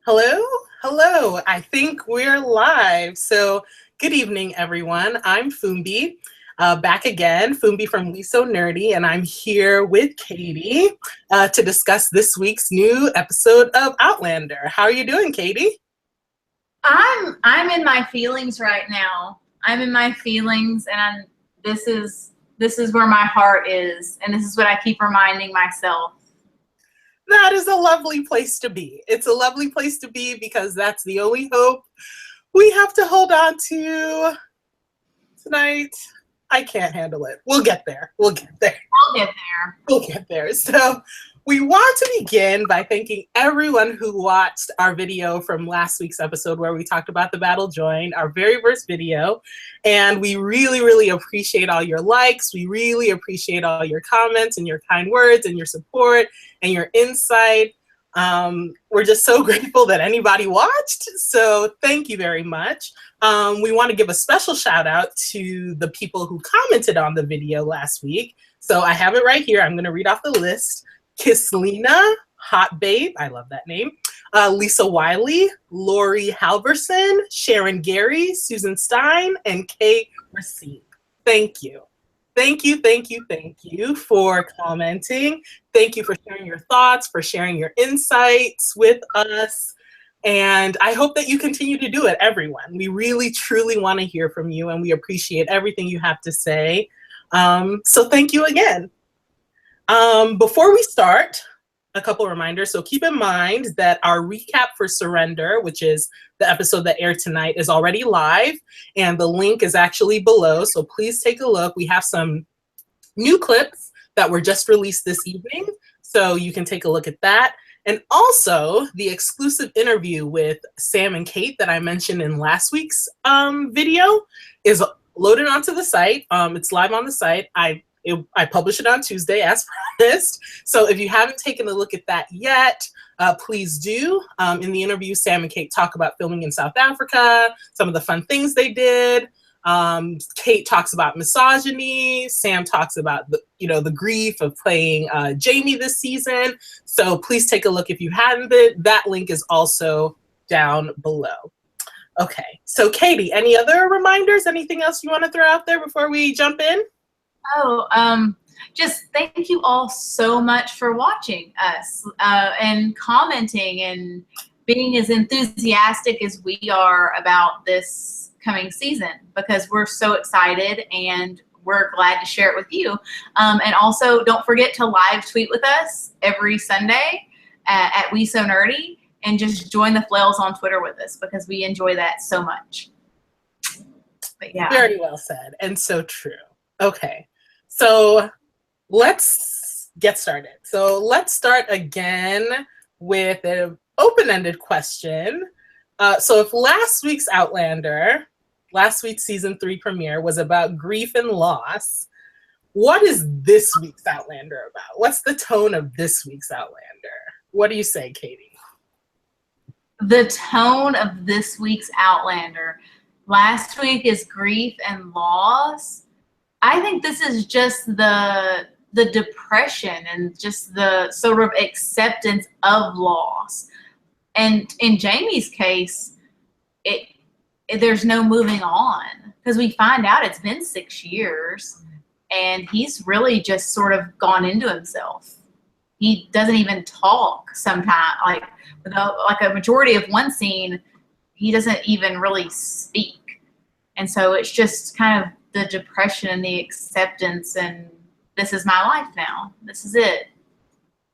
Hello? Hello. I think we're live. So, good evening, everyone. I'm Fumbi, back again, Fumbi from We So Nerdy, and I'm here with Katie to discuss this week's new episode of Outlander. How are you doing, Katie? I'm in my feelings right now. I'm in my feelings, and this is where my heart is, and this is what I keep reminding myself. That is a lovely place to be. It's a lovely place to be because that's the only hope we have to hold on to tonight. I can't handle it. We'll get there. We'll get there. We'll get there. So we want to begin by thanking everyone who watched our video from last week's episode where we talked about the Battle Join, our very first video. And we really, really appreciate all your likes. We really appreciate all your comments and your kind words and your support and your insight. We're just so grateful that anybody watched. So thank you very much. We want to give a special shout out to the people who commented on the video last week. So I have it right here. I'm going to read off the list. Kislina, Hot Babe, I love that name. Lisa Wiley, Lori Halverson, Sharon Gary, Susan Stein, and Kate Racine. Thank you. Thank you, thank you, thank you for commenting. Thank you for sharing your thoughts, for sharing your insights with us. And I hope that you continue to do it, everyone. We really, truly want to hear from you, and we appreciate everything you have to say. So thank you again. Before we start, a couple reminders. So keep in mind that our recap for Surrender, which is the episode that aired tonight, is already live, and the link is actually below. So please take a look. We have some new clips that were just released this evening, so you can take a look at that. And also the exclusive interview with Sam and Kate that I mentioned in last week's video is loaded onto the site. It's live on the site. I published it on Tuesday as promised. So if you haven't taken a look at that yet, please do. In the interview, Sam and Kate talk about filming in South Africa, some of the fun things they did. Kate talks about misogyny. Sam talks about the grief of playing Jamie this season. So please take a look if you hadn't been. That link is also down below. Okay, so Katie, any other reminders? Anything else you want to throw out there before we jump in? Just thank you all so much for watching us and commenting and being as enthusiastic as we are about this coming season, because we're so excited and we're glad to share it with you. And also don't forget to live tweet with us every Sunday at We So Nerdy, and just join the flails on Twitter with us because we enjoy that so much. But yeah. Very well said, and so true. Okay. So let's get started. So let's start again with an open-ended question. So if last week's Outlander, last week's season 3 premiere was about grief and loss, what is this week's Outlander about? What's the tone of this week's Outlander? What do you say, Katie? The tone of this week's Outlander. Last week is grief and loss. I think this is just the depression and just the sort of acceptance of loss. And in Jamie's case, there's no moving on, because we find out it's been 6 years and he's really just sort of gone into himself. He doesn't even talk sometimes. Like a majority of one scene, he doesn't even really speak. And so it's just kind of the depression and the acceptance, and this is my life now. This is it.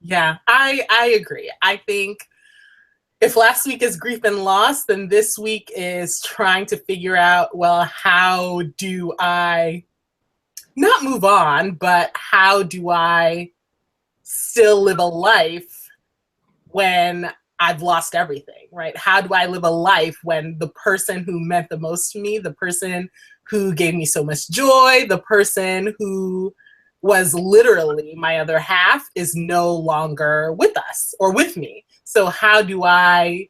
Yeah, I agree. I think if last week is grief and loss, then this week is trying to figure out, well, how do I not move on, but how do I still live a life when I've lost everything, right? How do I live a life when the person who meant the most to me, the person who gave me so much joy, the person who was literally my other half, is no longer with us or with me? So how do I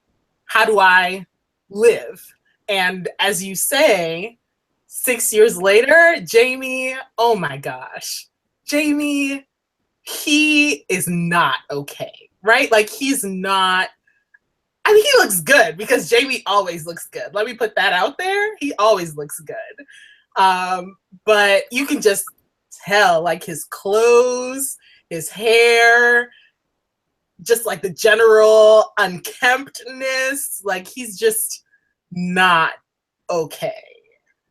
live? And as you say, 6 years later, Jamie, oh my gosh, Jamie, he is not okay, right? Like, he's not, I I mean, he looks good because Jamie always looks good. Let me put that out there. He always looks good. But you can just tell, like, his clothes, his hair, just like the general unkemptness, like he's just not okay.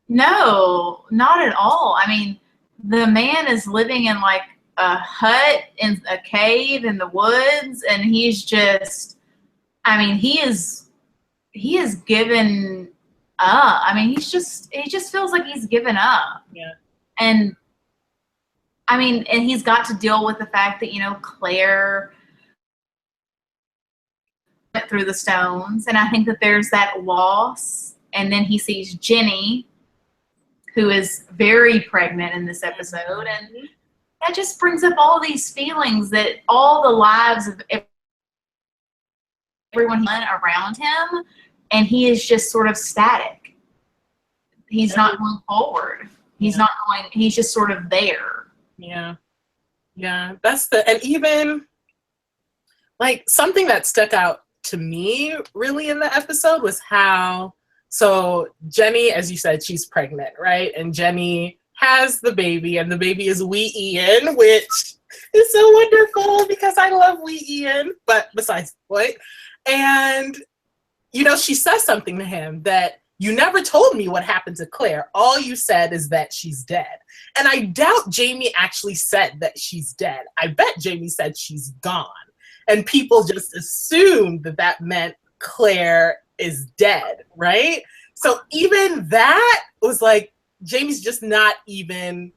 No, not at all. I mean, the man is living in like a hut in a cave in the woods, and he's just, I mean, he is given up. I mean, he just feels like he's given up. Yeah. And I mean, and he's got to deal with the fact that, you know, Claire went through the stones, and I think that there's that loss. And then he sees Jenny, who is very pregnant in this episode, and that just brings up all these feelings that all the lives of everyone around him, and he is just sort of static. He's not going forward. He's not going, he's just sort of there. Yeah. Yeah. And even like something that stuck out to me really in the episode was how, so Jenny, as you said, she's pregnant, right? And Jenny has the baby, and the baby is wee Ian, which is so wonderful because I love wee Ian, but besides the point. And, you know, she says something to him that, you never told me what happened to Claire. All you said is that she's dead. And I doubt Jamie actually said that she's dead. I bet Jamie said she's gone. And people just assumed that that meant Claire is dead, right? So even that was like, Jamie's just not even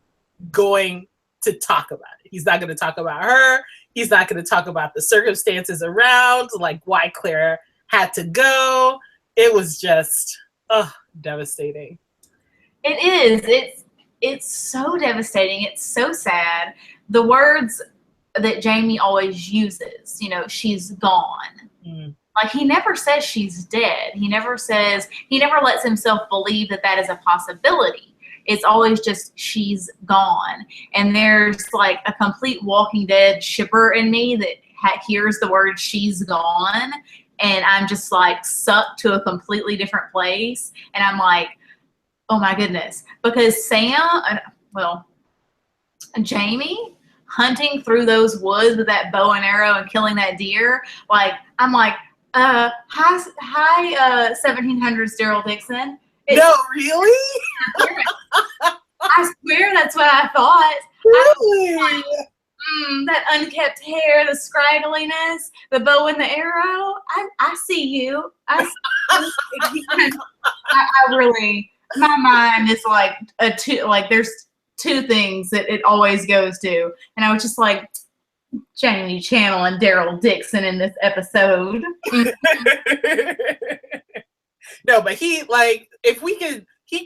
going to talk about it. He's not going to talk about her. He's not going to talk about the circumstances around, like why Claire had to go. It was just, devastating. It is. It's so devastating. It's so sad. The words that Jamie always uses, you know, she's gone. Like, he never says she's dead. He never lets himself believe that that is a possibility. It's always just, she's gone. And there's like a complete Walking Dead shipper in me that hears the word she's gone, and I'm just like sucked to a completely different place. And I'm like, oh my goodness. Because Jamie hunting through those woods with that bow and arrow and killing that deer, like, I'm like, hi 1700s Daryl Dixon. No, really? I swear that's what I thought. Really? That unkept hair, the scraggliness, the bow and the arrow. I see you. I really, my mind is like there's two things that it always goes to. And I was just like, Jamie Channel and Daryl Dixon in this episode. No, but he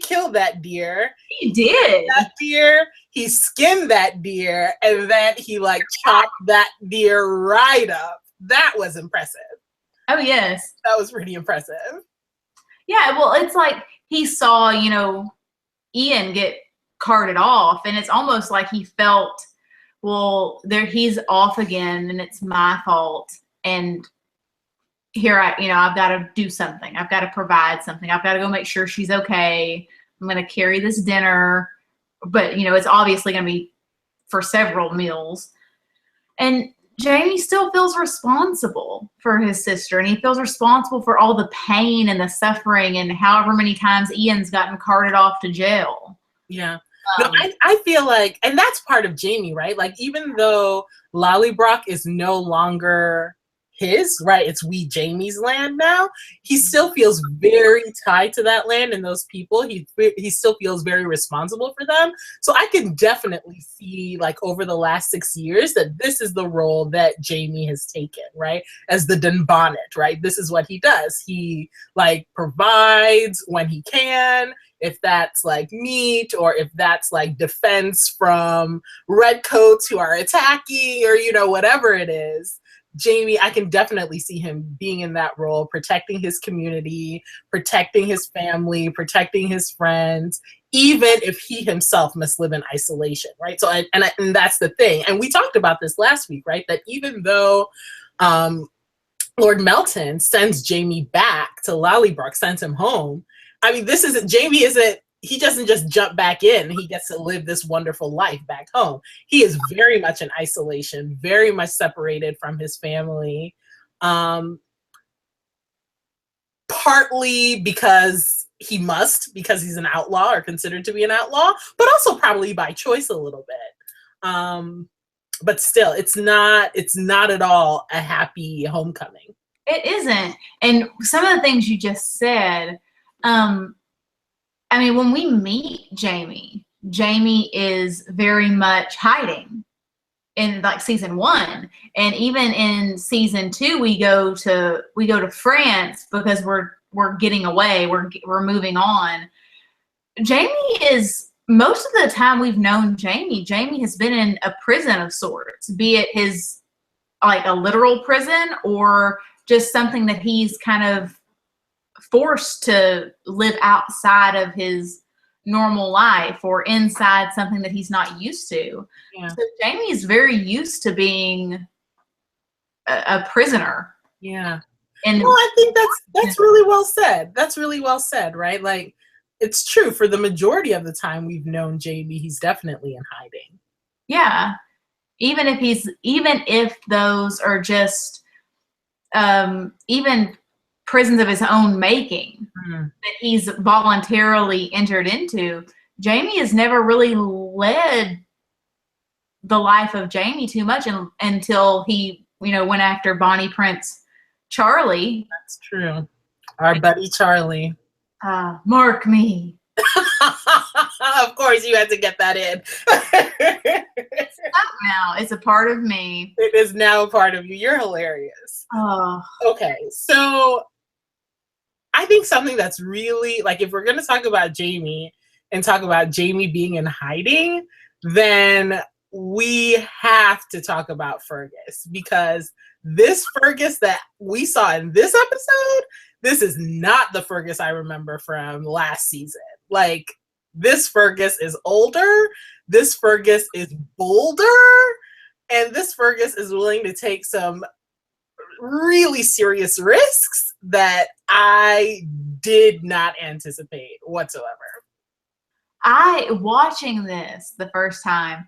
killed that deer. He did. That deer, he skinned that deer, and then he like chopped that deer right up. That was impressive. Oh, yes. That was pretty impressive. Yeah, well, it's like he saw, you know, Ian get carted off, and it's almost like he felt, well, he's off again, and it's my fault. And here I've got to do something. I've got to provide something. I've got to go make sure she's okay. I'm going to carry this dinner, but, you know, it's obviously going to be for several meals. And Jamie still feels responsible for his sister, and he feels responsible for all the pain and the suffering and however many times Ian's gotten carted off to jail. Yeah. No, I feel like, and that's part of Jamie, right? Like, even though Lollybrock is no longer his, right? It's Jamie's land now. He still feels very tied to that land and those people. He still feels very responsible for them. So I can definitely see, like, over the last 6 years that this is the role that Jamie has taken, right? As the Dunbonnet, right? This is what he does. He, like, provides when he can, if that's like meat or if that's like defense from redcoats who are attacking, or, you know, whatever it is. Jamie, I can definitely see him being in that role, protecting his community, protecting his family, protecting his friends, even if he himself must live in isolation, right? So, and that's the thing. And we talked about this last week, right? That even though Lord Melton sends Jamie back to Lallybrook, sends him home. I mean, Jamie isn't, he doesn't just jump back in. He gets to live this wonderful life back home. He is very much in isolation, very much separated from his family. Partly because he must, because he's an outlaw or considered to be an outlaw, but also probably by choice a little bit. But still, it's not at all a happy homecoming. It isn't. And some of the things you just said, I mean, when we meet Jamie is very much hiding in like season 1. And even in season 2, we go to France because we're getting away. We're moving on. Jamie is, most of the time we've known Jamie has been in a prison of sorts, be it his, like a literal prison or just something that he's kind of forced to live outside of his normal life or inside something that he's not used to. Yeah. So Jamie is very used to being a prisoner. Yeah. And well, I think that's really well said. That's really well said, right? Like, it's true. For the majority of the time we've known Jamie, he's definitely in hiding. Yeah. Even if those are just even prisons of his own making that he's voluntarily entered into, Jamie has never really led the life of Jamie too much until he, went after Bonnie Prince Charlie. That's true. Our buddy Charlie. Mark me. Of course, you had to get that in. It's up now. It's a part of me. It is now a part of you. You're hilarious. Oh. Okay, so I think something that's really, like, if we're going to talk about Jamie and talk about Jamie being in hiding, then we have to talk about Fergus, because this Fergus that we saw in this episode, this is not the Fergus I remember from last season. Like, this Fergus is older, this Fergus is bolder, and this Fergus is willing to take some really serious risks that I did not anticipate whatsoever. Watching this the first time,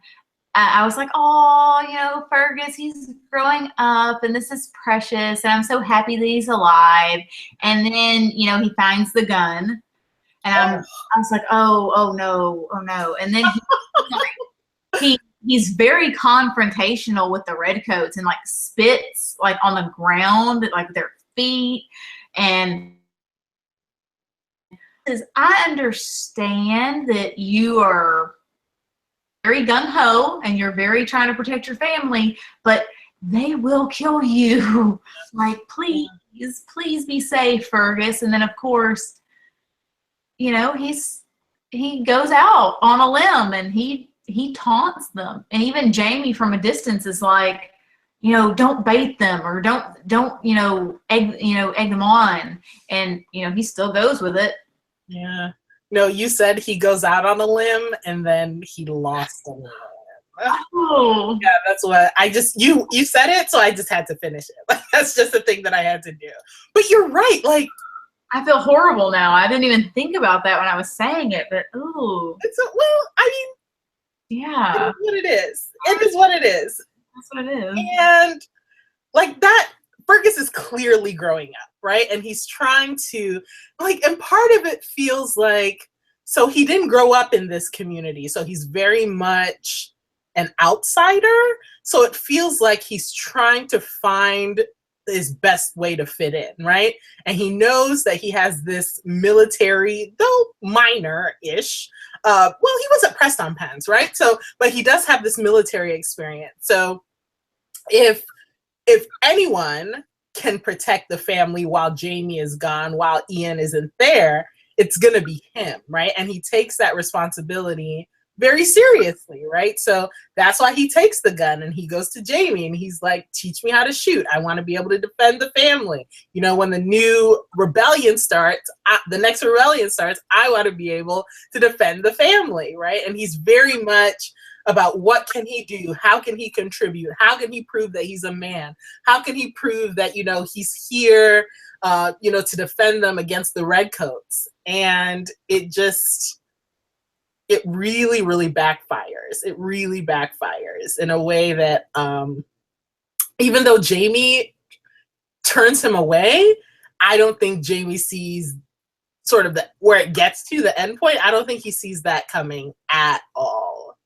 I was like, oh, Fergus, he's growing up and this is precious and I'm so happy that he's alive. And then, he finds the gun and I was like, oh no. And then he's very confrontational with the Redcoats and like spits like on the ground, like their feet. And I understand that you are very gung-ho and you're very trying to protect your family, but they will kill you. Like, please be safe, Fergus. And then of course, he goes out on a limb and he taunts them. And even Jamie from a distance is like, don't bait them or don't egg them on. And he still goes with it. Yeah. No, you said he goes out on a limb and then he lost a limb. Oh. Yeah, that's what you said it, so I just had to finish it. That's just the thing that I had to do. But you're right, like, I feel horrible now. I didn't even think about that when I was saying it, but ooh. Yeah. It is what it is. It is what it is. That's what it is. And like that, Fergus is clearly growing up, right? And he's trying to, like, and part of it feels like, so he didn't grow up in this community, so he's very much an outsider. So it feels like he's trying to find his best way to fit in, right? And he knows that he has this military, though minor-ish, well, he wasn't pressed on pens, right? So, but he does have this military experience. So if anyone can protect the family while Jamie is gone, while Ian isn't there, it's going to be him, right? And he takes that responsibility very seriously, right? So that's why he takes the gun and he goes to Jamie and he's like, teach me how to shoot. I want to be able to defend the family. When the new rebellion starts, the next rebellion starts, I want to be able to defend the family, right? And he's very much about what can he do, how can he contribute, how can he prove that he's a man, how can he prove that, you know, he's here, you know, to defend them against the Redcoats. And it really, really backfires. It really backfires in a way that even though Jamie turns him away, I don't think Jamie sees sort of where it gets to, the end point. I don't think he sees that coming at all.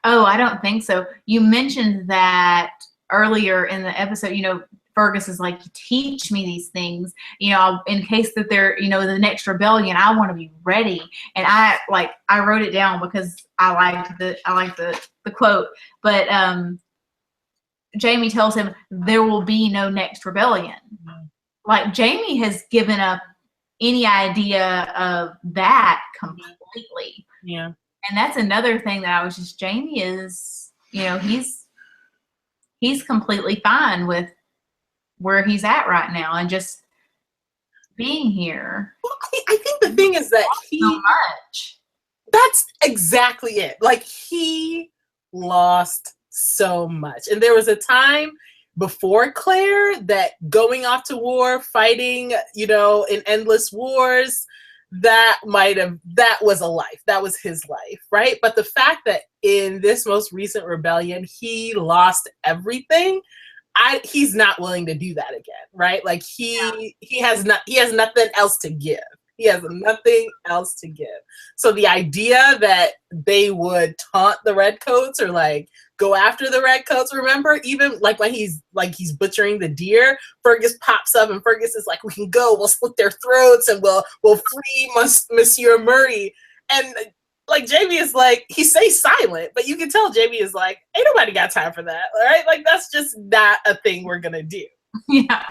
Oh, I don't think so. You mentioned that earlier in the episode, you know, Fergus is like, teach me these things, you know, in case that they're, you know, the next rebellion, I want to be ready. And I wrote it down because I liked the quote, but Jamie tells him there will be no next rebellion. Mm-hmm. Like, Jamie has given up any idea of that completely. Yeah. And that's another thing that I was just, Jamie is, you know, he's completely fine with where he's at right now and just being here. Well, I think the thing is that so much. That's exactly it. Like, he lost so much. And there was a time before Claire that going off to war, fighting, you know, in endless wars, that was a life. That was his life, right? But the fact that in this most recent rebellion, he lost everything, he's not willing to do that again, right? Like, he has nothing else to give. He has nothing else to give. So the idea that they would taunt the Redcoats or like go after the Redcoats, remember, even like when he's butchering the deer, Fergus pops up and Fergus is like, we can go, we'll slit their throats and we'll free Monsieur Murray. And like, Jamie is like, he stays silent, but you can tell Jamie is like, ain't nobody got time for that, all right? Like, that's just not a thing we're gonna do. Yeah,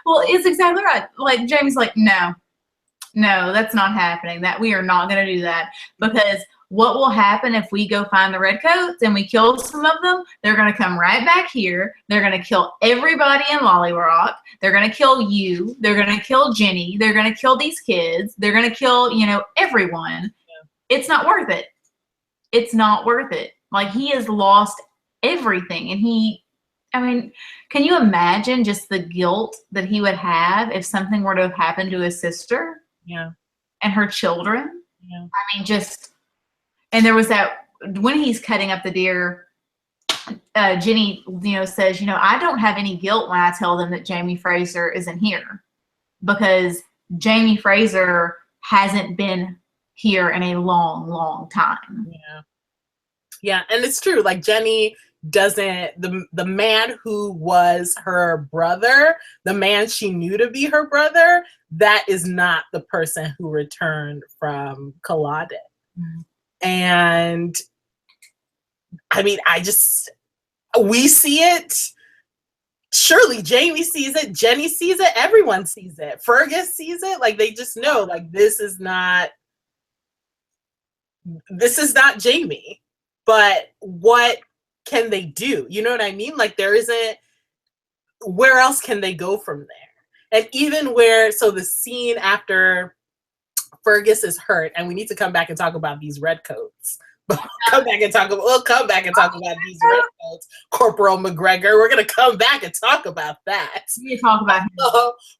well, it's exactly right. Like, Jamie's like, no, that's not happening. That we are not going to do that, because what will happen if we go find the Redcoats and we kill some of them? They're going to come right back here. They're going to kill everybody in Lollyrock. They're going to kill you. They're going to kill Jenny. They're going to kill these kids. They're going to kill, you know, everyone. Yeah. It's not worth it. It's not worth it. Like, he has lost everything. And I mean, can you imagine just the guilt that he would have if something were to have happened to his sister? Yeah. And her children? Yeah. I mean, and there was that, when he's cutting up the deer, Jenny, you know, says, you know, I don't have any guilt when I tell them that Jamie Fraser isn't here, because Jamie Fraser hasn't been here in a long, long time. Yeah. Yeah, and it's true. Like, Jenny doesn't, the man who was her brother, the man she knew to be her brother, that is not the person who returned from Culloden. Mm-hmm. And I mean, we see it. Surely Jamie sees it, Jenny sees it, everyone sees it, Fergus sees it. Like, they just know, like, this is not Jamie. But what can they do? You know what I mean? Like, where else can they go from there? And even so the scene after Fergus is hurt, and we need to come back and talk about these Redcoats. We'll come back and talk about these Redcoats. Corporal McGregor, we're going to come back and talk about that. We talk about him.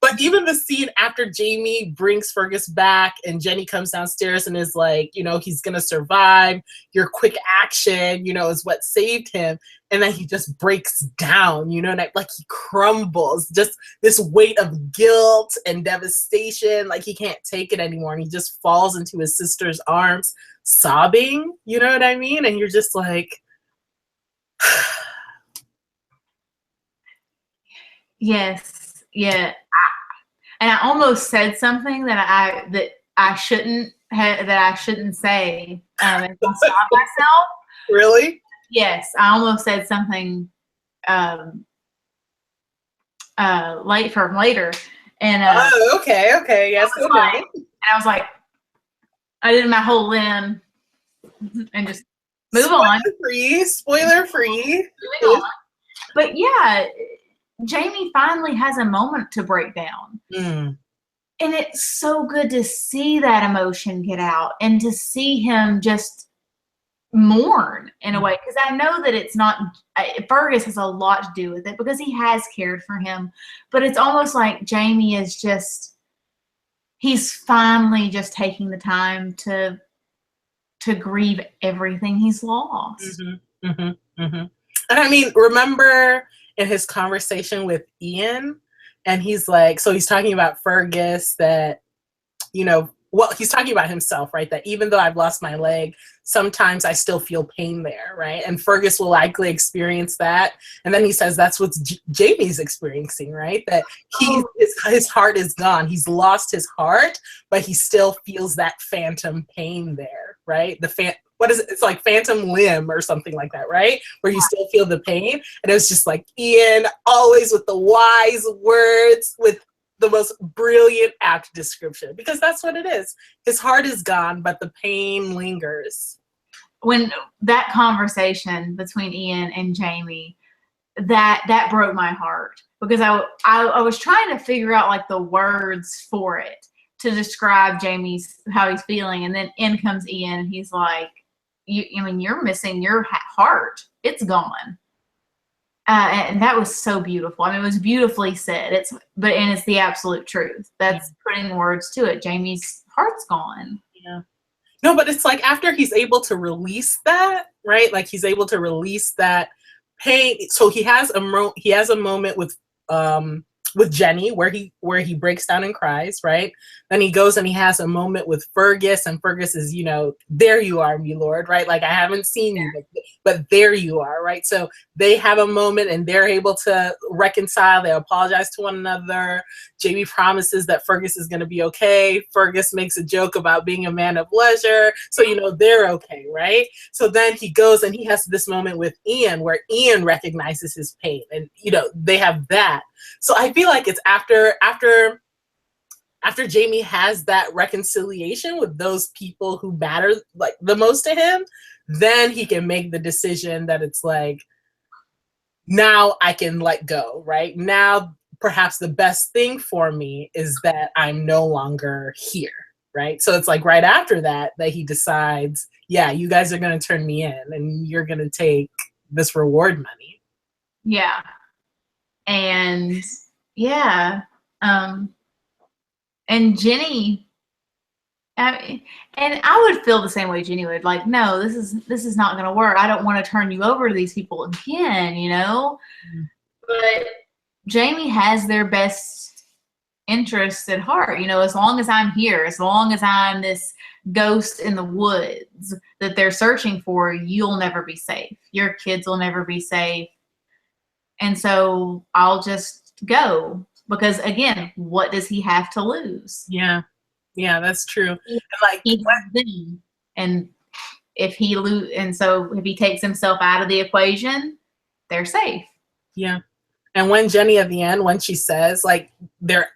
But even the scene after Jamie brings Fergus back and Jenny comes downstairs and is like, you know, he's going to survive. Your quick action, you know, is what saved him. And then he just breaks down, you know, and like, he crumbles. Just this weight of guilt and devastation. Like, he can't take it anymore. And he just falls into his sister's arms, sobbing, you know what I mean? And you're just like, yes, yeah. And I almost said something that I shouldn't say. And I stopped myself. Really? Yes, I almost said something later. And okay, yes, okay. And I was like, I did my whole limb and just move on. Spoiler free. Moving on. But yeah, Jamie finally has a moment to break down. Mm. And it's so good to see that emotion get out and to see him just mourn in a way, because I know that it's not, Fergus has a lot to do with it because he has cared for him, but it's almost like Jamie is just, he's finally just taking the time to grieve everything he's lost. Mm-hmm, mm-hmm, mm-hmm. And I mean, remember in his conversation with Ian, and he's like, so he's talking about Fergus, that, you know, well, he's talking about himself, right? That even though I've lost my leg, sometimes I still feel pain there, right? And Fergus will likely experience that. And then he says that's what Jamie's experiencing, right? That his heart is gone. He's lost his heart, but he still feels that phantom pain there, right? What is it? It's like phantom limb or something like that, right? Where you still feel the pain. And it was just like Ian, always with the wise words, with the most brilliant apt description, because that's what it is. His heart is gone, but the pain lingers. When that conversation between Ian and Jamie, that broke my heart, because I was trying to figure out like the words for it to describe how he's feeling, and then in comes Ian and he's like, you're missing your heart. It's gone. And that was so beautiful. I mean, it was beautifully said. It's the absolute truth. That's putting words to it. Jamie's heart's gone. Yeah. No, but it's like after he's able to release that, right? Like he's able to release that pain. So he has a moment with Jenny where he breaks down and cries, right? Then he goes and he has a moment with Fergus, and Fergus is, there you are, me lord, right? Like, I haven't seen you, but there you are, right? So they have a moment and they're able to reconcile. They apologize to one another. Jamie promises that Fergus is going to be okay. Fergus makes a joke about being a man of leisure. So, they're okay, right? So then he goes and he has this moment with Ian where Ian recognizes his pain, and, they have that. So I feel like it's after Jamie has that reconciliation with those people who matter like the most to him, then he can make the decision that it's like, now I can let go, right? Now perhaps the best thing for me is that I'm no longer here, right? So it's like right after that he decides, yeah, you guys are going to turn me in and you're going to take this reward money. Yeah. And yeah. And Jenny, and I would feel the same way Jenny would, like, no, this is not going to work. I don't want to turn you over to these people again, But Jamie has their best interests at heart, as long as I'm here, as long as I'm this ghost in the woods that they're searching for, you'll never be safe. Your kids will never be safe. And so I'll just go, because again, what does he have to lose? Yeah, that's true. And if he takes himself out of the equation, they're safe. Yeah. And when Jenny at the end, when she says, like, they're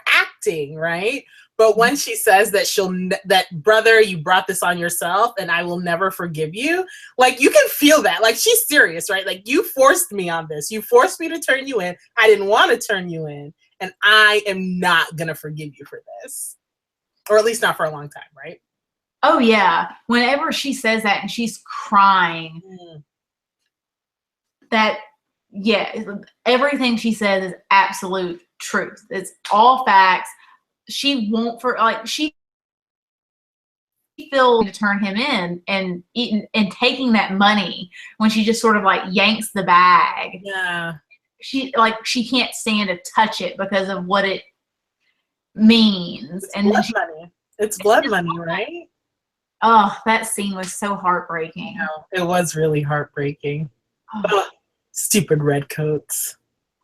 acting, right? But when she says that brother, you brought this on yourself and I will never forgive you, like, you can feel that. Like, she's serious, right? Like, you forced me on this. You forced me to turn you in. I didn't want to turn you in. And I am not going to forgive you for this. Or at least not for a long time, right? Oh, yeah. Whenever she says that and she's crying, everything she says is absolute truth. It's all facts. She won't she feels to turn him in and taking that money when she just sort of like yanks the bag. Yeah. She can't stand to touch it because of what it means. It's blood money, right? Oh, that scene was so heartbreaking. It was really heartbreaking. Oh, stupid Redcoats.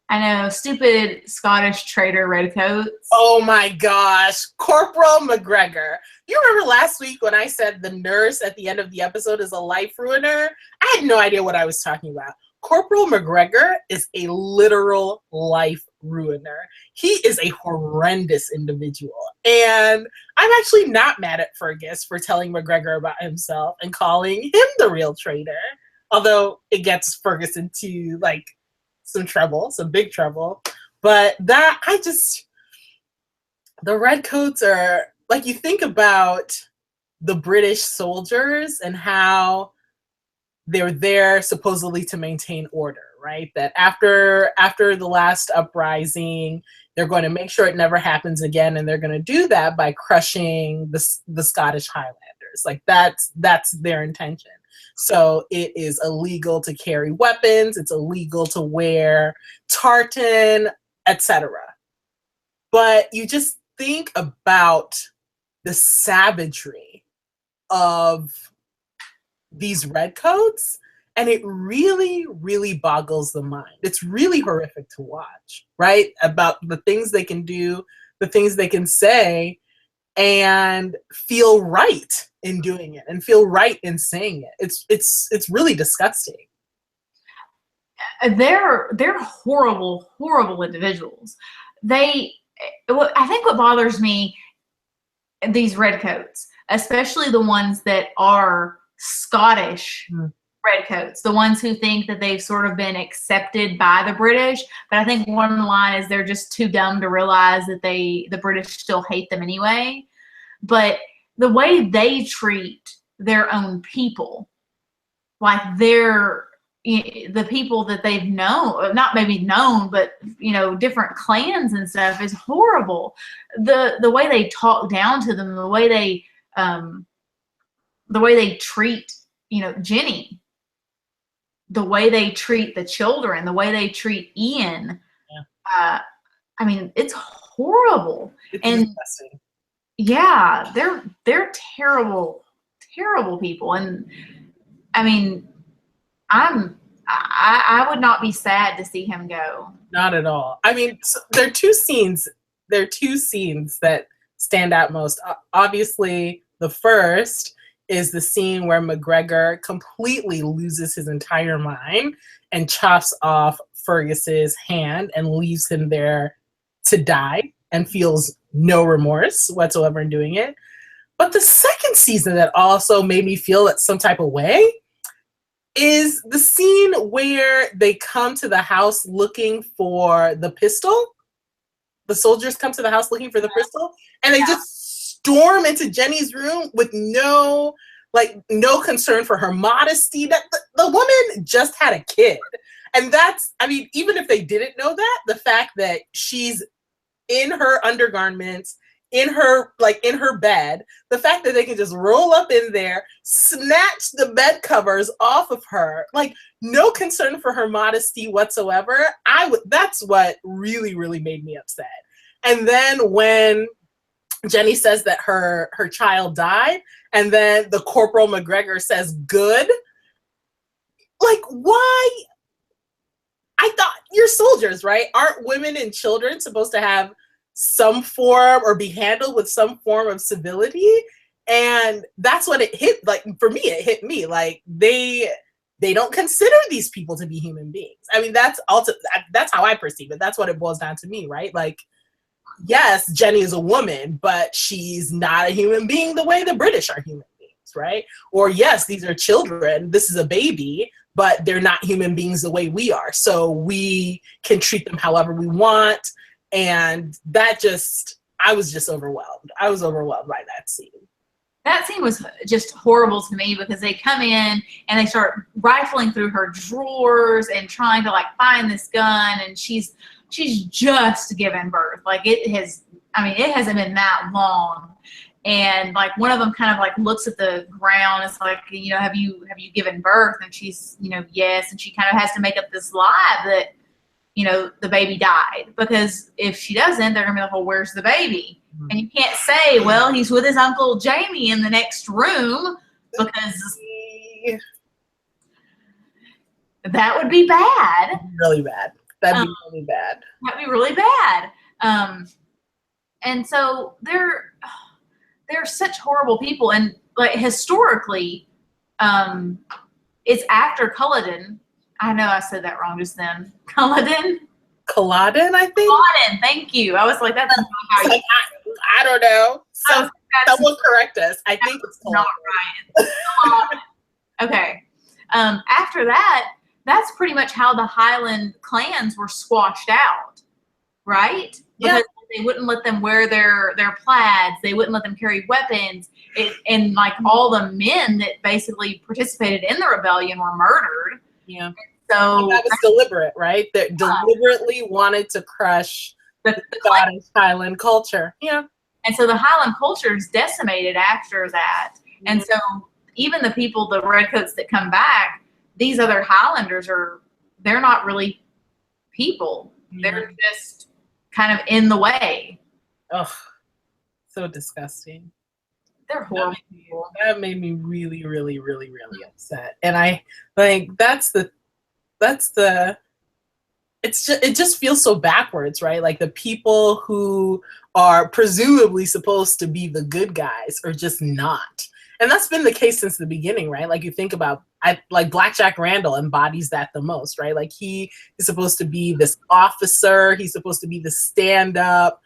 I know, stupid Scottish traitor Redcoats. Oh my gosh, Corporal McGregor. You remember last week when I said the nurse at the end of the episode is a life ruiner? I had no idea what I was talking about. Corporal McGregor is a literal life ruiner. He is a horrendous individual. And I'm actually not mad at Fergus for telling McGregor about himself and calling him the real traitor. Although it gets Fergus into like some big trouble. But the Redcoats are, like, you think about the British soldiers and how they're there supposedly to maintain order, right? That after the last uprising, they're going to make sure it never happens again, and they're going to do that by crushing the Scottish Highlanders. Like that's their intention. So it is illegal to carry weapons, it's illegal to wear tartan, etc. But you just think about the savagery of these redcoats, and it really, really boggles the mind. It's really horrific to watch, right? About the things they can do, the things they can say, and feel right in doing it, and feel right in saying it. It's really disgusting. They're horrible, horrible individuals. I think what bothers me, these redcoats, especially the ones that are Scottish redcoats, the ones who think that they've sort of been accepted by the British, but I think one line is they're just too dumb to realize that the British still hate them anyway. But the way they treat their own people, like they're the people that they've known, not maybe known, but different clans and stuff, is horrible. The way they talk down to them, the way they treat Jenny, the way they treat the children, the way they treat Ian. Yeah. I mean, it's horrible. It's disgusting. Yeah, they're terrible, terrible people. And I mean, I would not be sad to see him go. Not at all. I mean, there are two scenes that stand out most. Obviously, the first is the scene where McGregor completely loses his entire mind and chops off Fergus's hand and leaves him there to die and feels no remorse whatsoever in doing it. But the second season that also made me feel that some type of way is the scene where they come to the house looking for the pistol. The soldiers come to the house looking for the pistol, and they just storm into Jenny's room with no concern for her modesty. That the woman just had a kid. And that's, I mean, even if they didn't know that, the fact that she's in her undergarments, in her bed, the fact that they can just roll up in there, snatch the bed covers off of her, like no concern for her modesty whatsoever. That's what really, really made me upset. And then when Jenny says that her child died, and then the Corporal McGregor says, good. Like, why? I thought, you're soldiers, right? Aren't women and children supposed to have some form or be handled with some form of civility? And that's what it hit. Like, for me, it hit me. Like, they don't consider these people to be human beings. I mean, that's how I perceive it. That's what it boils down to me, right? Like, yes, Jenny is a woman, but she's not a human being the way the British are human beings, right? Or yes, these are children, this is a baby, but they're not human beings the way we are. So we can treat them however we want. And that I was just overwhelmed. I was overwhelmed by that scene. That scene was just horrible to me because they come in and they start rifling through her drawers and trying to find this gun, and she's just given birth. It hasn't been that long. And one of them kind of looks at the ground. It's have you given birth? And she's, yes. And she kind of has to make up this lie that, the baby died, because if she doesn't, they're gonna be like, well, where's the baby? Mm-hmm. And you can't say, well, he's with his Uncle Jamie in the next room, because that would be bad. Really bad. That'd be really bad. That'd be really bad. And so they're such horrible people. And historically, it's after Culloden. I know I said that wrong just then. Culloden, I think. Culloden, thank you. I was like, that's not how you. I don't know. So someone correct us. I think it's not right. Okay. After that, that's pretty much how the Highland clans were squashed out, right? Because They wouldn't let them wear their plaids. They wouldn't let them carry weapons. And like all the men that basically participated in the rebellion were murdered. Yeah. So and that was deliberate, right? They deliberately wanted to crush the Scottish Highland culture. Yeah. And so the Highland culture is decimated after that. And so even the people, the Redcoats that come back, these other Highlanders they're not really people. They're just kind of in the way. Oh, so disgusting. They're horrible people. That made me really, really, really, really upset. And I think it just feels so backwards, right? Like the people who are presumably supposed to be the good guys are just not. And that's been the case since the beginning, right? Like you think about, like Blackjack Randall embodies that the most, right? Like he is supposed to be this officer. He's supposed to be the stand-up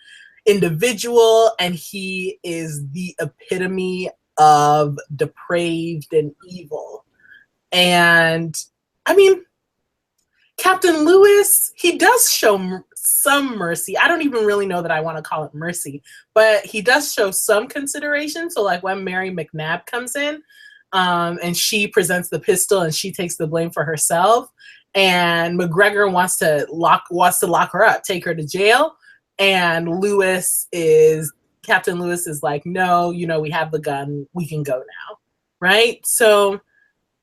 individual, and he is the epitome of depraved and evil. And I mean, Captain Lewis, he does show some mercy. I don't even really know that I want to call it mercy, but he does show some consideration. So like when Mary McNab comes in, and she presents the pistol and she takes the blame for herself, and McGregor wants to lock her up, take her to jail, and Captain Lewis is like, no, we have the gun, we can go now, right? So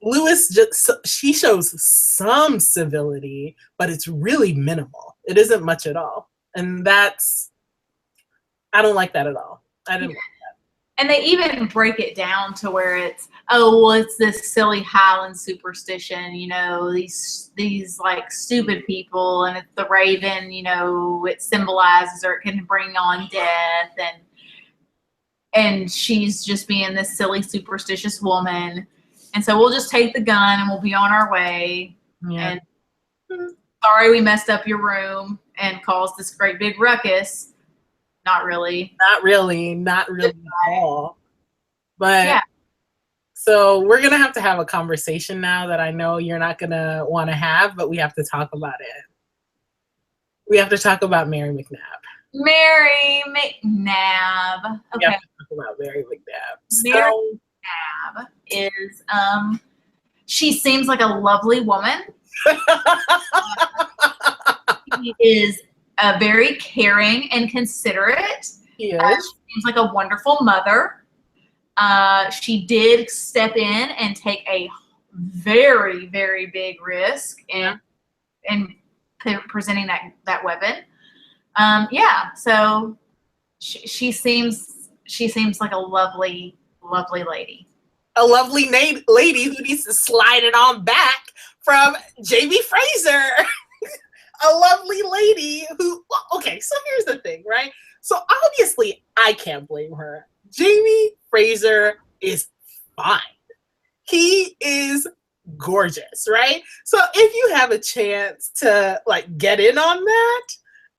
Lewis she shows some civility, but it's really minimal. It isn't much at all. And I don't like that at all. I didn't like that. And they even break it down to where it's, oh, well, it's this silly Highland superstition, these like stupid people, and it's the raven, it symbolizes or it can bring on death, and she's just being this silly superstitious woman. And so we'll just take the gun and we'll be on our way. Yeah. And sorry we messed up your room and caused this great big ruckus. Not really. Not really at all. But yeah. So we're going to have a conversation now that I know you're not going to want to have, but we have to talk about it. We have to talk about Mary McNab. Mary McNab. Okay. We have to talk about Mary McNab. Mary McNab is, she seems like a lovely woman. She is very caring and considerate. Yes. Seems like a wonderful mother. She did step in and take a very, very big risk in presenting that weapon. So she seems like a lovely lady. A lovely lady who needs to slide it on back from Jamie Fraser. A lovely lady who, okay, so here's the thing, right? So obviously I can't blame her. Jamie Fraser is fine. He is gorgeous, right? So if you have a chance to like get in on that,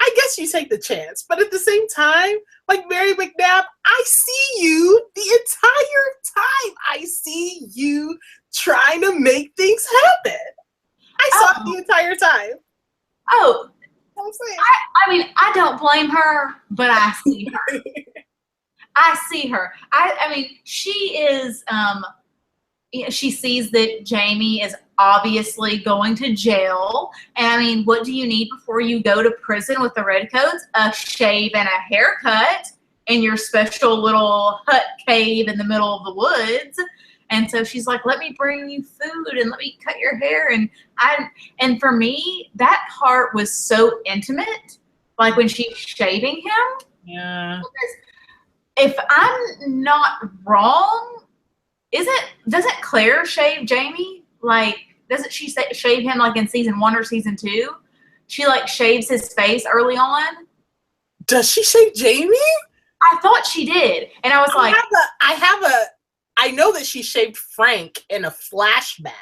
I guess you take the chance. But at the same time, like Mary McNab, I see you the entire time. I see you trying to make things happen. I saw it the entire time. Oh, I mean, I don't blame her, but I see her. I see her. I mean, she is, she sees that Jamie is obviously going to jail. And I mean, what do you need before you go to prison with the Redcoats? A shave and a haircut in your special little hut cave in the middle of the woods. And so she's like, let me bring you food and let me cut your hair. And for me, that part was so intimate. Like when she's shaving him. Yeah. Because if I'm not wrong, doesn't Claire shave Jamie? Like, doesn't she shave him like in season 1 or season 2? She like shaves his face early on. Does she shave Jamie? I thought she did. And I was like, I know that she shaved Frank in a flashback.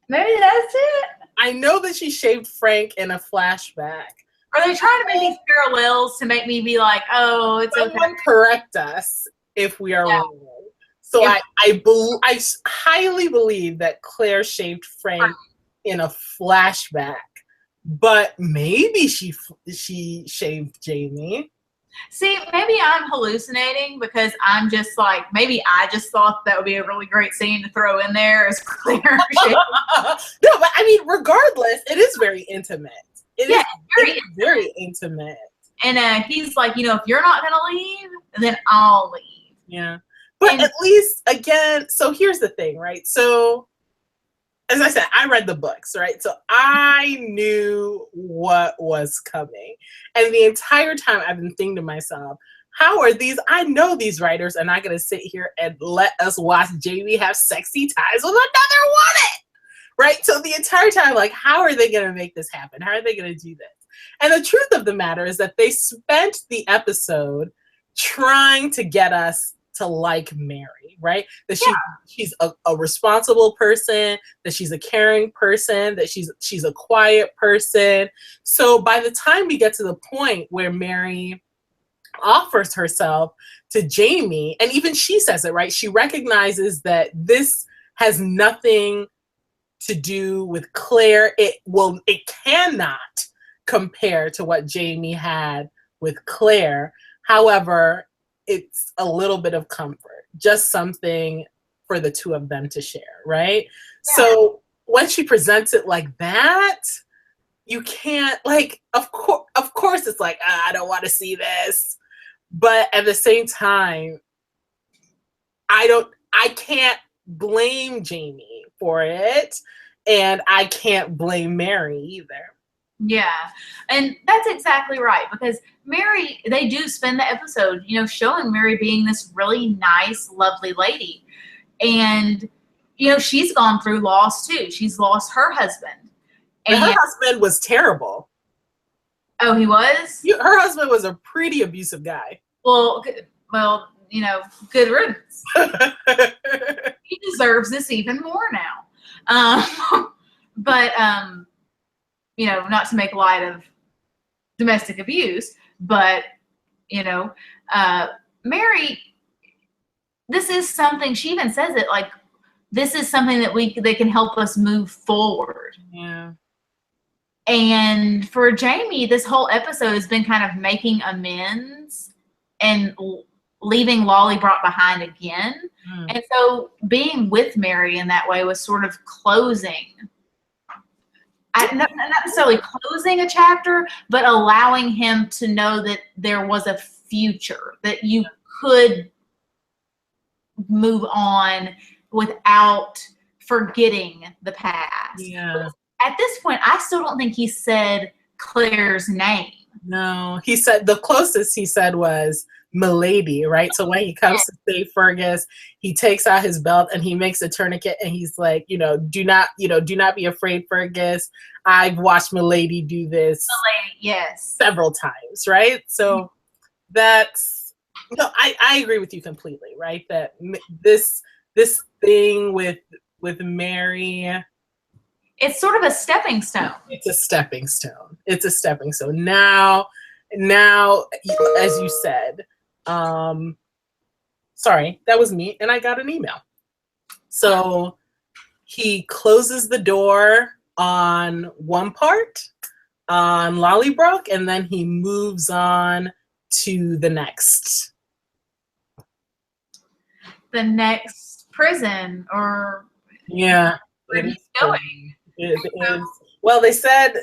Maybe that's it. I know that she shaved Frank in a flashback. Are they trying to make these parallels to make me be like, oh, it's okay? Someone correct us if we are wrong. So yeah. I highly believe that Claire shaved Frank in a flashback but maybe she shaved Jamie. See, maybe I'm hallucinating because I'm just like, maybe I just thought that would be a really great scene to throw in there as Claire. No, but I mean, regardless, it is very intimate. It is very intimate. And he's like, if you're not going to leave, then I'll leave. Yeah. But at least, again, so here's the thing, right? So, as I said, I read the books, right? So I knew what was coming. And the entire time I've been thinking to myself, I know these writers are not going to sit here and let us watch Jamie have sexy ties with another woman, right? So the entire time, like, how are they going to make this happen? How are they going to do this? And the truth of the matter is that they spent the episode trying to get us to like Mary, right? That she's a responsible person, that she's a caring person, that she's a quiet person. So by the time we get to the point where Mary offers herself to Jamie, and even she says it, right? She recognizes that this has nothing to do with Claire. It cannot compare to what Jamie had with Claire. However, it's a little bit of comfort, just something for the two of them to share, right? Yeah. So when she presents it like that, you can't, like, of course it's like, I don't want to see this. But at the same time, I can't blame Jamie for it, and I can't blame Mary either. Yeah, and that's exactly right, because Mary, they do spend the episode, showing Mary being this really nice, lovely lady. And, she's gone through loss too. She's lost her husband. And her husband was terrible. Oh, he was? Her husband was a pretty abusive guy. Well, good riddance. He deserves this even more now. But not to make light of domestic abuse, but, Mary, this is something, she even says it, like, this is something that they can help us move forward. Yeah. And for Jamie, this whole episode has been kind of making amends and leaving Lollybrock behind again. And so being with Mary in that way was sort of closing, not necessarily closing a chapter, but allowing him to know that there was a future, that you could move on without forgetting the past. Yeah. At this point, I still don't think he said Claire's name. No, he said, the closest he said was Milady, right? So when he comes to save Fergus, he takes out his belt and he makes a tourniquet and he's like, do not be afraid, Fergus. I've watched Milady do this several times, right? So I agree with you completely, right? That this thing with Mary, it's sort of a stepping stone. It's a stepping stone. Now, as you said, sorry, that was me, and I got an email. So he closes the door on one part, on Lollybrook, and then he moves on to the next. The next prison, or yeah, where he's going. It is. Well, they said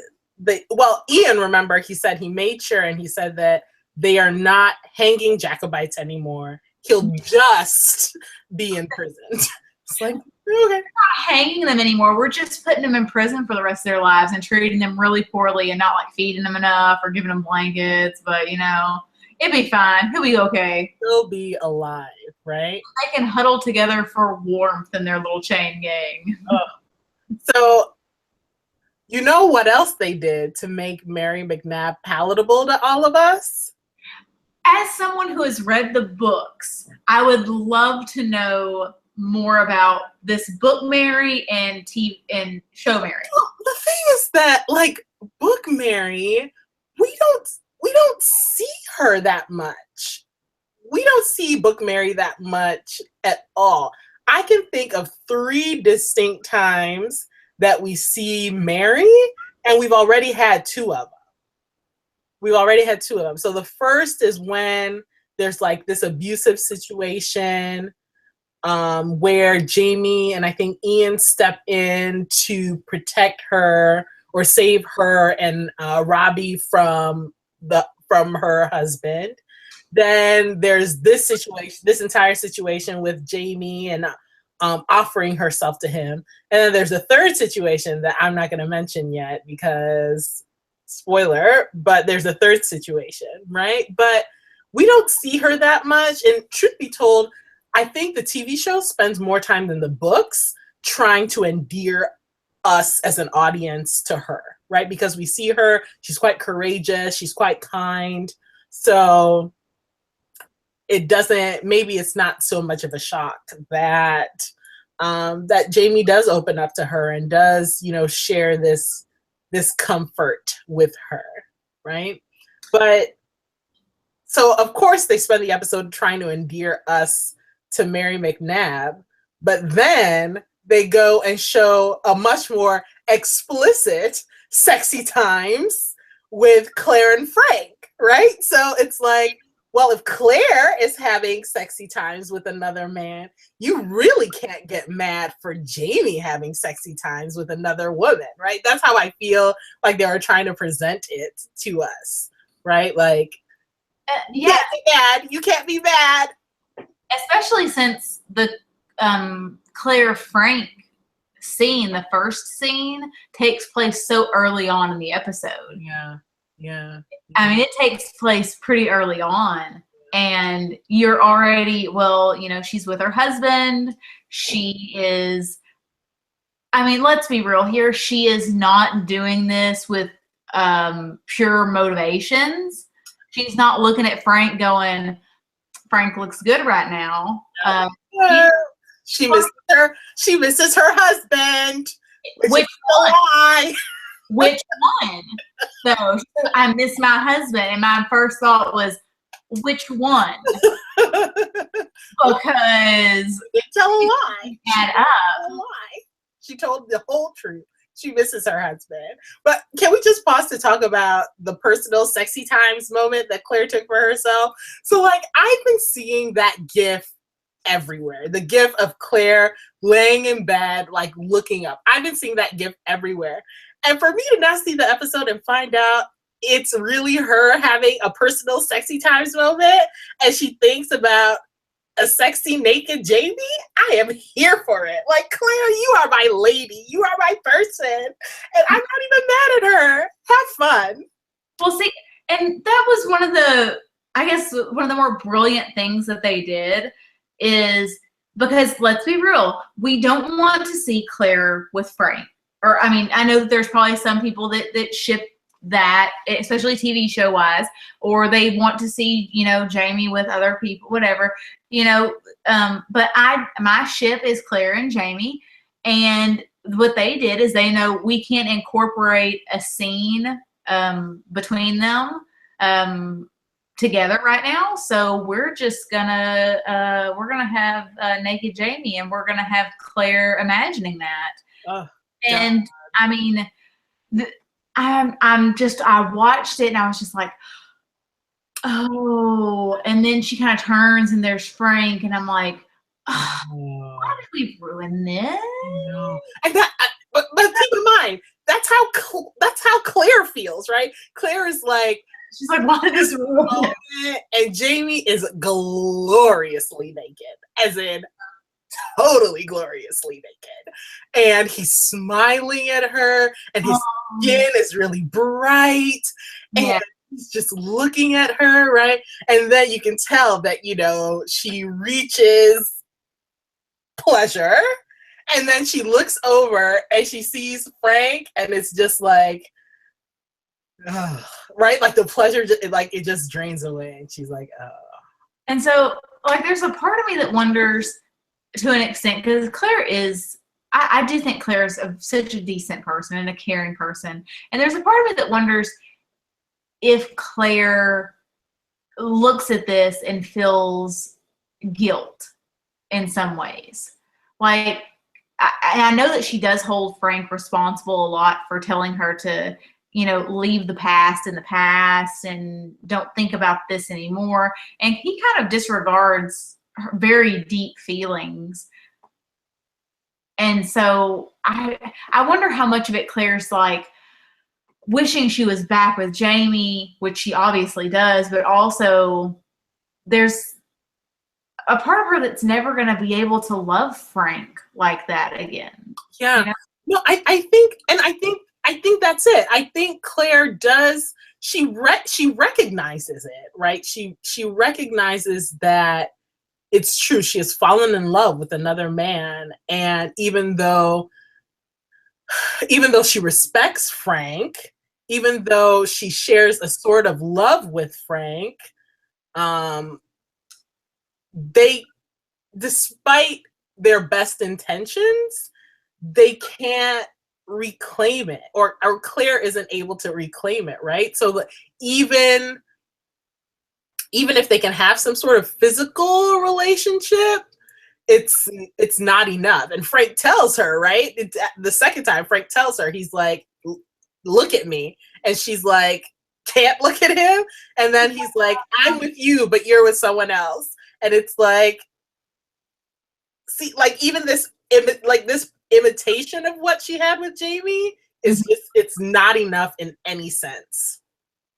Ian, remember, he said he made sure, and he said that they are not hanging Jacobites anymore. He'll just be imprisoned. It's like, okay. We're not hanging them anymore. We're just putting them in prison for the rest of their lives and treating them really poorly and not like feeding them enough or giving them blankets. But it'd be fine. He'll be okay. He'll be alive, right? They can huddle together for warmth in their little chain gang. So, you know what else they did to make Mary McNab palatable to all of us? As someone who has read the books, I would love to know more about this book Mary and show Mary. Well, the thing is that, like, book Mary, we don't see her that much. We don't see book Mary that much at all. I can think of 3 distinct times that we see Mary, And we've already had two of them. So the first is when there's like this abusive situation where Jamie and I think Ian step in to protect her or save her and Robbie from her husband. Then there's this entire situation with Jamie and offering herself to him. And then there's a third situation that I'm not going to mention yet because spoiler, but there's a third situation, right? But we don't see her that much. And truth be told, I think the TV show spends more time than the books trying to endear us as an audience to her, right? Because we see her, she's quite courageous, she's quite kind. So maybe it's not so much of a shock that that Jamie does open up to her and does, share this comfort with her, right? But so of course they spend the episode trying to endear us to Mary McNab, but then they go and show a much more explicit sexy times with Claire and Frank, right? So it's like, well, if Claire is having sexy times with another man, you really can't get mad for Jamie having sexy times with another woman, right? That's how I feel like they were trying to present it to us, right? Like, yeah, you can't be mad. Especially since the Claire Frank scene, the first scene, takes place so early on in the episode. Yeah. I mean, it takes place pretty early on, and you're already, she's with her husband. She is, I mean, let's be real here. She is not doing this with pure motivations. She's not looking at Frank going, Frank looks good right now. She misses her husband. Which one? Which one? So I miss my husband, and my first thought was, which one? Because tell a lie. Add up. She told the whole truth. She misses her husband. But can we just pause to talk about the personal sexy times moment that Claire took for herself? So like I've been seeing that GIF everywhere. The GIF of Claire laying in bed, like looking up. I've been seeing that GIF everywhere. And for me to not see the episode and find out it's really her having a personal sexy times moment and she thinks about a sexy naked Jamie, I am here for it. Like, Claire, you are my lady. You are my person. And I'm not even mad at her. Have fun. Well, see, and that was one of the more brilliant things that they did is because, let's be real, we don't want to see Claire with Frank. Or, I mean, I know that there's probably some people that ship that, especially TV show wise, or they want to see, Jamie with other people, whatever, but my ship is Claire and Jamie. And what they did is they know we can't incorporate a scene between them together right now. So we're just gonna have naked Jamie, and we're gonna have Claire imagining that. And I mean, I watched it and I was just like, oh, and then she kind of turns and there's Frank and I'm like, oh, why did we ruin this? No. And but keep in mind, that's how Claire feels, right? Claire is like, she's like, why did this ruin it? And Jamie is gloriously naked, as in totally gloriously naked, and he's smiling at her and his skin is really bright and he's just looking at her, right? And then you can tell that she reaches pleasure, and then she looks over and she sees Frank and it's just like right, like the pleasure it just drains away and she's like, oh. And so like there's a part of me that wonders to an extent, because Claire is, I do think Claire is such a decent person and a caring person. And there's a part of me that wonders if Claire looks at this and feels guilt in some ways. Like, and I know that she does hold Frank responsible a lot for telling her to, you know, leave the past in the past and don't think about this anymore. And he kind of disregards her very deep feelings. And so I wonder how much of it Claire's like wishing she was back with Jamie, which she obviously does, but also there's a part of her that's never going to be able to love Frank like that again. Yeah. You know? No, I think that's it. I think Claire does, she recognizes it, right? She recognizes that it's true. She has fallen in love with another man. And even though she respects Frank, even though she shares a sort of love with Frank, they, despite their best intentions, they can't reclaim it, or Claire isn't able to reclaim it, right? So even if they can have some sort of physical relationship, it's not enough. And Frank tells her, right? The second time Frank tells her, he's like, look at me. And she's like, can't look at him. And then he's like, I'm with you, but you're with someone else. And it's like, see, like even this imitation of what she had with Jamie is just, it's not enough in any sense.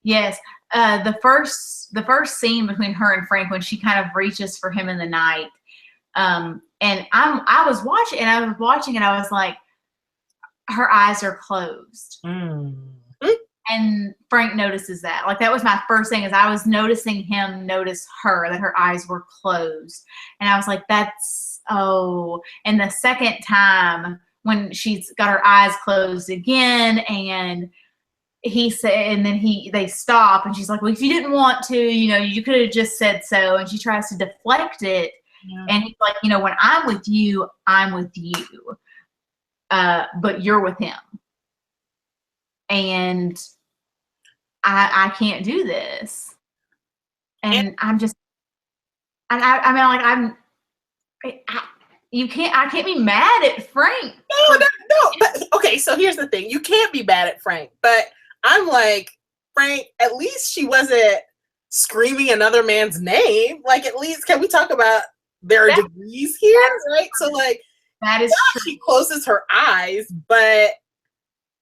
Yes. The first scene between her and Frank, when she kind of reaches for him in the night, and I was watching and I was like, her eyes are closed. And Frank notices that. Like, that was my first thing, is I was noticing him notice her, that her eyes were closed. And I was like, that's, oh. And the second time, when she's got her eyes closed again, and he said, and then they stop, and she's like, well, if you didn't want to, you know, you could have just said so. And she tries to deflect it. Yeah. And he's like, you know, when I'm with you, I'm with you. But you're with him. And I can't do this. And I'm just, and I mean, like, I can't be mad at Frank. No. But, okay, so here's the thing. You can't be mad at Frank, but I'm like, Frank, at least she wasn't screaming another man's name. Like, at least, can we talk about there are degrees here, right? So, like, that is true. She closes her eyes, but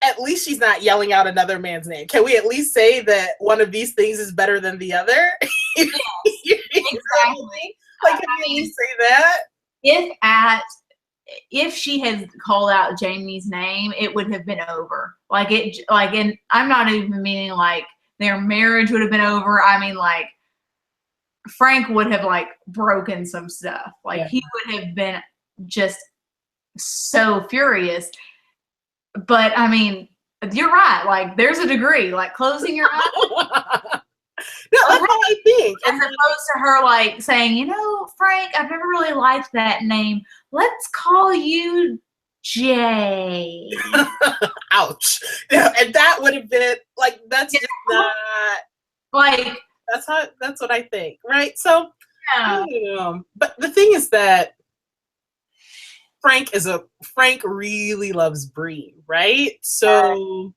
at least she's not yelling out another man's name. Can we at least say that one of these things is better than the other? Yes, exactly. Like, can we at least say that? If she had called out Jamie's name, it would have been over. And I'm not even meaning like their marriage would have been over. I mean, like, Frank would have like broken some stuff. Like, he would have been just so furious. But I mean, you're right. Like, there's a degree. Like, closing your eyes. No, that's how I think. As opposed to her like saying, you know, Frank, I've never really liked that name. Let's call you Jay. Ouch. Yeah, and that would have been like, that's just not like, that's what I think, right? So yeah. But the thing is that Frank really loves Bree, right? So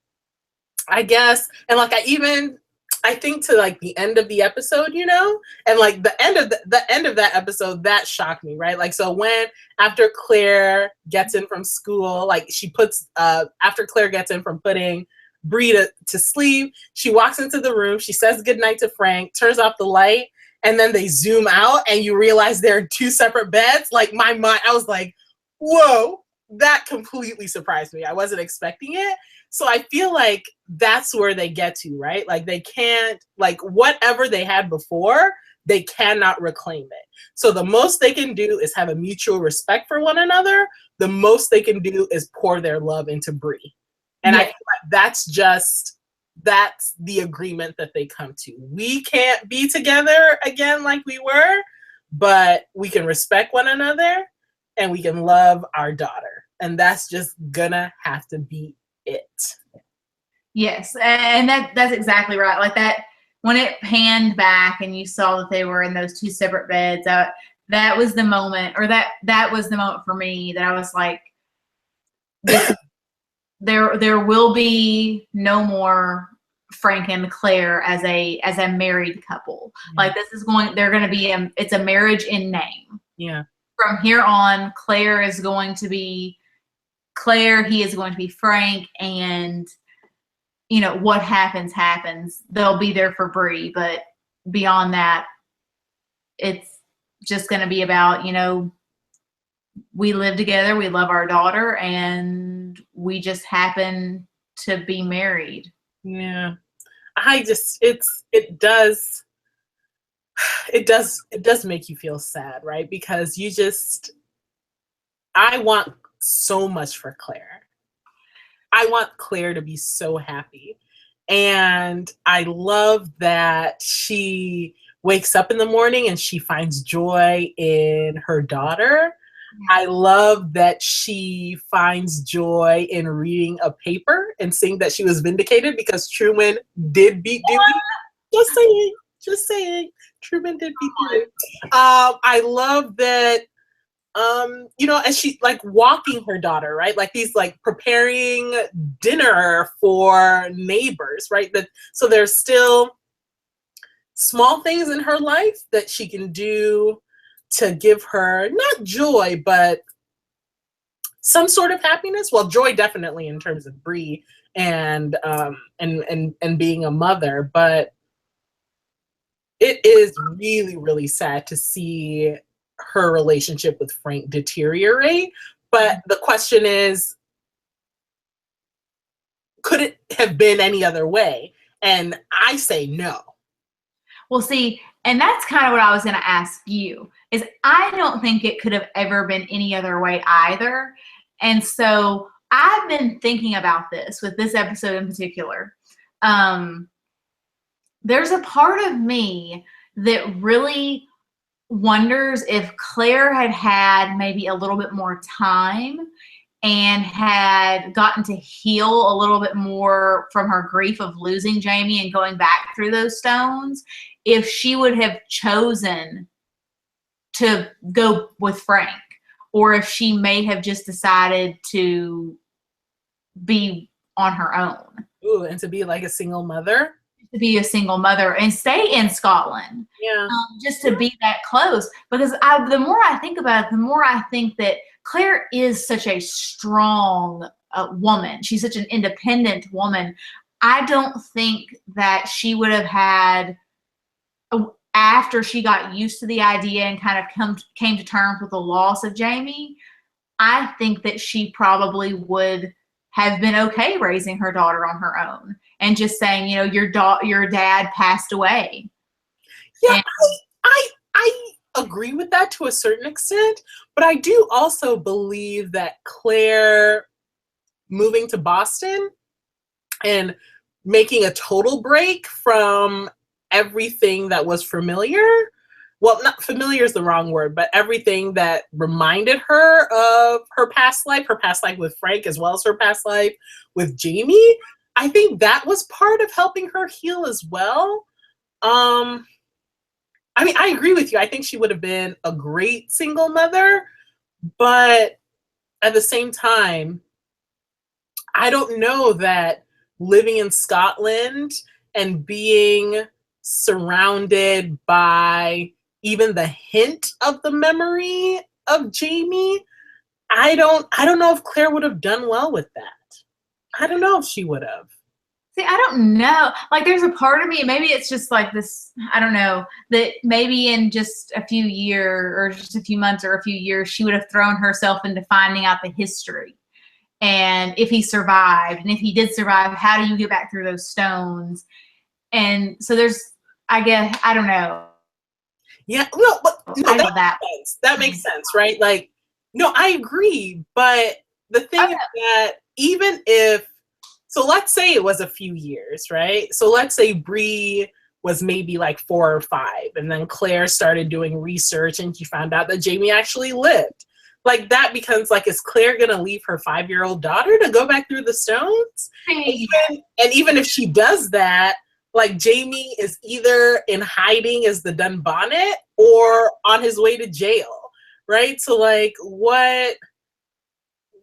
I guess, and like I think to like the end of the episode, you know, and like the end of that episode, that shocked me, right? Like, so when after Claire gets in from school, like she puts after Claire gets in from putting Bree to sleep, she walks into the room, she says goodnight to Frank, turns off the light, and then they zoom out and you realize there are two separate beds. Like, my mind, I was like, whoa, that completely surprised me. I wasn't expecting it. So I feel like that's where they get to, right? Like, they can't, like, whatever they had before, they cannot reclaim it. So the most they can do is have a mutual respect for one another. The most they can do is pour their love into Bree. And I feel like that's the agreement that they come to. We can't be together again like we were, but we can respect one another and we can love our daughter. And that's just gonna have to be it. Yes, and that's exactly right. Like, that, when it panned back and you saw that they were in those two separate beds, that was the moment, or that was the moment for me that I was like, this there will be no more Frank and Claire as a married couple. Like this is they're going to be it's a marriage in name. Yeah. From here on, Claire is going to be Claire, he is going to be Frank, and you know, what happens. They'll be there for Bree, but beyond that, it's just going to be about, you know, we live together, we love our daughter, and we just happen to be married. Yeah. It does make you feel sad, right? Because I want so much for Claire. I want Claire to be so happy. And I love that she wakes up in the morning and she finds joy in her daughter. I love that she finds joy in reading a paper and seeing that she was vindicated because Truman did beat Dewey. Just saying. Truman did beat Dewey. I love that, you know, as she like walking her daughter, right? Like these like preparing dinner for neighbors, right? So there's still small things in her life that she can do to give her not joy, but some sort of happiness. Well, joy definitely in terms of Bree and being a mother, but it is really, really sad to see her relationship with Frank deteriorate. But the question is, could it have been any other way? And I say no. Well, see, and that's kind of what I was going to ask you, is I don't think it could have ever been any other way either. And so I've been thinking about this with this episode in particular. There's a part of me that really wonders if Claire had had maybe a little bit more time and had gotten to heal a little bit more from her grief of losing Jamie and going back through those stones, if she would have chosen to go with Frank, or if she may have just decided to be on her own. Ooh, and to be like a single mother? To be a single mother and stay in Scotland. Yeah. Just to be that close. Because the more I think about it, the more I think that Claire is such a strong woman. She's such an independent woman. I don't think that she would have had, after she got used to the idea and kind of came to terms with the loss of Jamie, I think that she probably would have been okay raising her daughter on her own and just saying, you know, your dad passed away. Yeah, I agree with that to a certain extent, but I do also believe that Claire moving to Boston and making a total break from everything that was familiar. Well, not familiar is the wrong word, but everything that reminded her of her past life with Frank, as well as her past life with Jamie. I think that was part of helping her heal as well. I mean, I agree with you. I think she would have been a great single mother, but at the same time, I don't know that living in Scotland and being surrounded by even the hint of the memory of Jamie, I don't know if Claire would have done well with that. I don't know if she would have. See, I don't know. Like, there's a part of me, maybe it's just like this, I don't know, that maybe in just a few years or just a few months or a few years, she would have thrown herself into finding out the history. And if he survived, and if he did survive, how do you get back through those stones? And so there's, I guess, I don't know. Yeah, no, but no, that makes sense, right? Like, no, I agree. But the thing is that even if, so let's say it was a few years, right? So let's say Bree was maybe like 4 or 5, and then Claire started doing research and she found out that Jamie actually lived. Like, that becomes like, is Claire gonna leave her 5-year-old daughter to go back through the stones? And even if she does that, like, Jamie is either in hiding as the Dunbonnet or on his way to jail, right? So like, what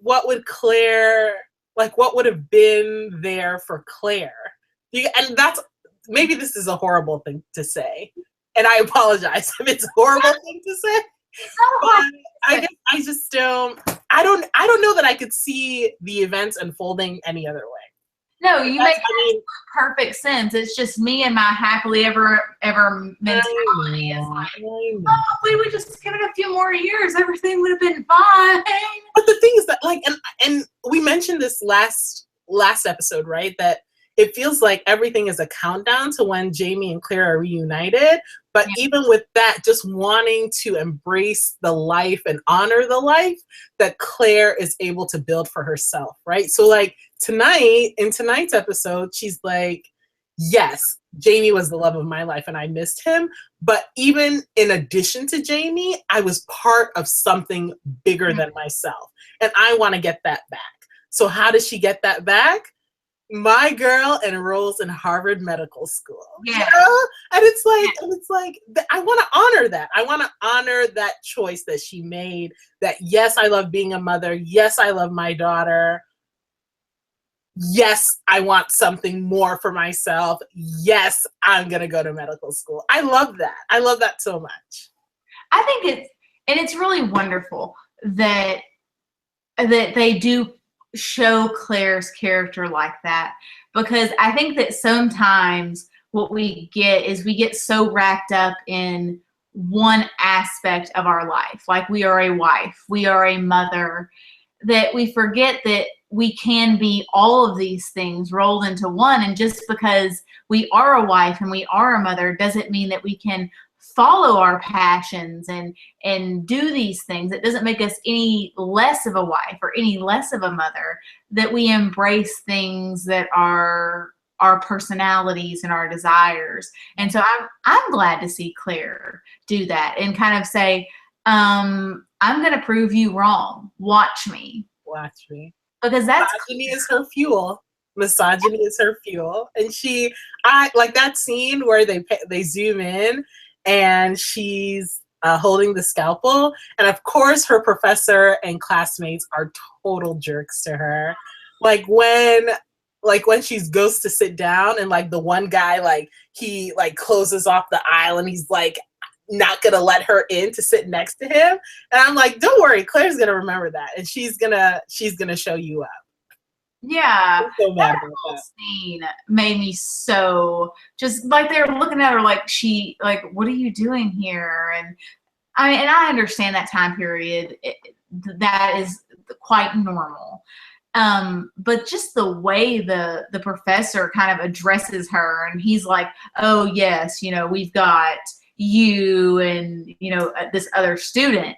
what would Claire, like, what would have been there for Claire? And that's, maybe this is a horrible thing to say, and I apologize if it's a horrible thing to say. But I just don't. I don't know that I could see the events unfolding any other way. No, you make perfect sense. It's just me and my happily ever mentality. It's like, oh, if we would just give it a few more years, everything would have been fine. But the thing is that, like, and we mentioned this last episode, right? That it feels like everything is a countdown to when Jamie and Claire are reunited. But even with that, just wanting to embrace the life and honor the life that Claire is able to build for herself, right? So, like, in tonight's episode, she's like, yes, Jamie was the love of my life and I missed him. But even in addition to Jamie, I was part of something bigger than myself. And I want to get that back. So how does she get that back? My girl enrolls in Harvard Medical School. Yeah. You know? And it's like, I want to honor that. I want to honor that choice that she made, that yes, I love being a mother. Yes, I love my daughter. Yes, I want something more for myself. Yes, I'm going to go to medical school. I love that. I love that so much. I think it's really wonderful that they do show Claire's character like that, because I think that sometimes what we get so wrapped up in one aspect of our life, like we are a wife, we are a mother, that we forget that we can be all of these things rolled into one. And just because we are a wife and we are a mother doesn't mean that we can follow our passions and do these things. It doesn't make us any less of a wife or any less of a mother, that we embrace things that are our personalities and our desires. And so I'm glad to see Claire do that and kind of say, I'm going to prove you wrong. Watch me. Watch me. Because that's misogyny is her fuel. Misogyny is her fuel. And I like that scene where they zoom in and she's holding the scalpel. And of course, her professor and classmates are total jerks to her. Like when she goes to sit down and like the one guy, like he like closes off the aisle and he's like not gonna let her in to sit next to him. And I'm like, don't worry, Claire's gonna remember that. And she's gonna show you up. Yeah, I'm so mad that about whole that. scene made me so just like they're looking at her like what are you doing here? And I understand that time period. That is quite normal. But just the way the professor kind of addresses her, and he's like, oh yes, we've got you and this other student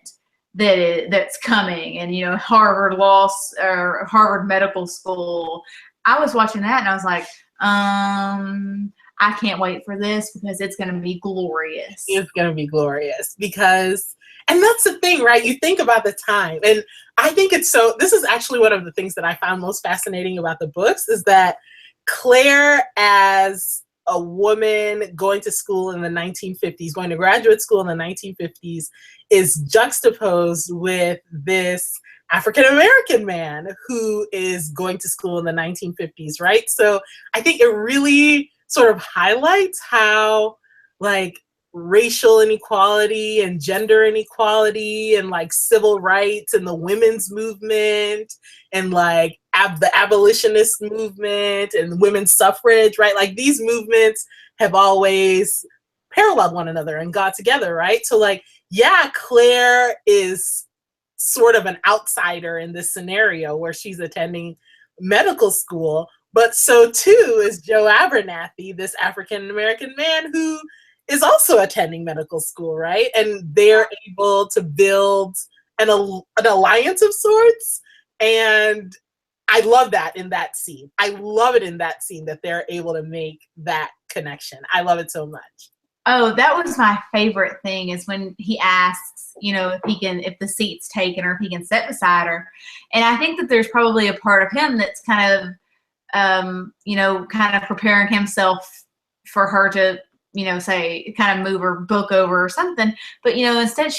that's coming, and Harvard or Harvard Medical School. I was watching that and I was like, I can't wait for this because it's going to be glorious. It's going to be glorious because, and that's the thing, right? You think about the time, and I think this is actually one of the things that I found most fascinating about the books is that Claire, as a woman going to school in the 1950s, going to graduate school in the 1950s, is juxtaposed with this African-American man who is going to school in the 1950s, right? So I think it really sort of highlights how like racial inequality and gender inequality and like civil rights and the women's movement and like the abolitionist movement and women's suffrage, right? Like these movements have always paralleled one another and got together, right? So like, yeah, Claire is sort of an outsider in this scenario where she's attending medical school, but so too is Joe Abernathy, this African-American man who is also attending medical school, right? And they're able to build an alliance of sorts. And I love that in that scene. I love it in that scene that they're able to make that connection. I love it so much. Oh, that was my favorite thing is when he asks, if the seat's taken or if he can sit beside her. And I think that there's probably a part of him that's kind of, kind of preparing himself for her to, say, kind of move her book over or something. But, instead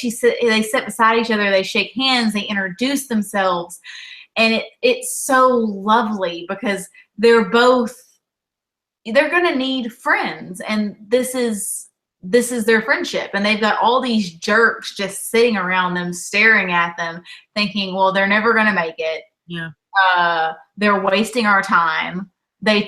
they sit beside each other, they shake hands, they introduce themselves. And it's so lovely because they're going to need friends, and this is their friendship, and they've got all these jerks just sitting around them, staring at them, thinking, well, they're never going to make it. Yeah. They're wasting our time. They're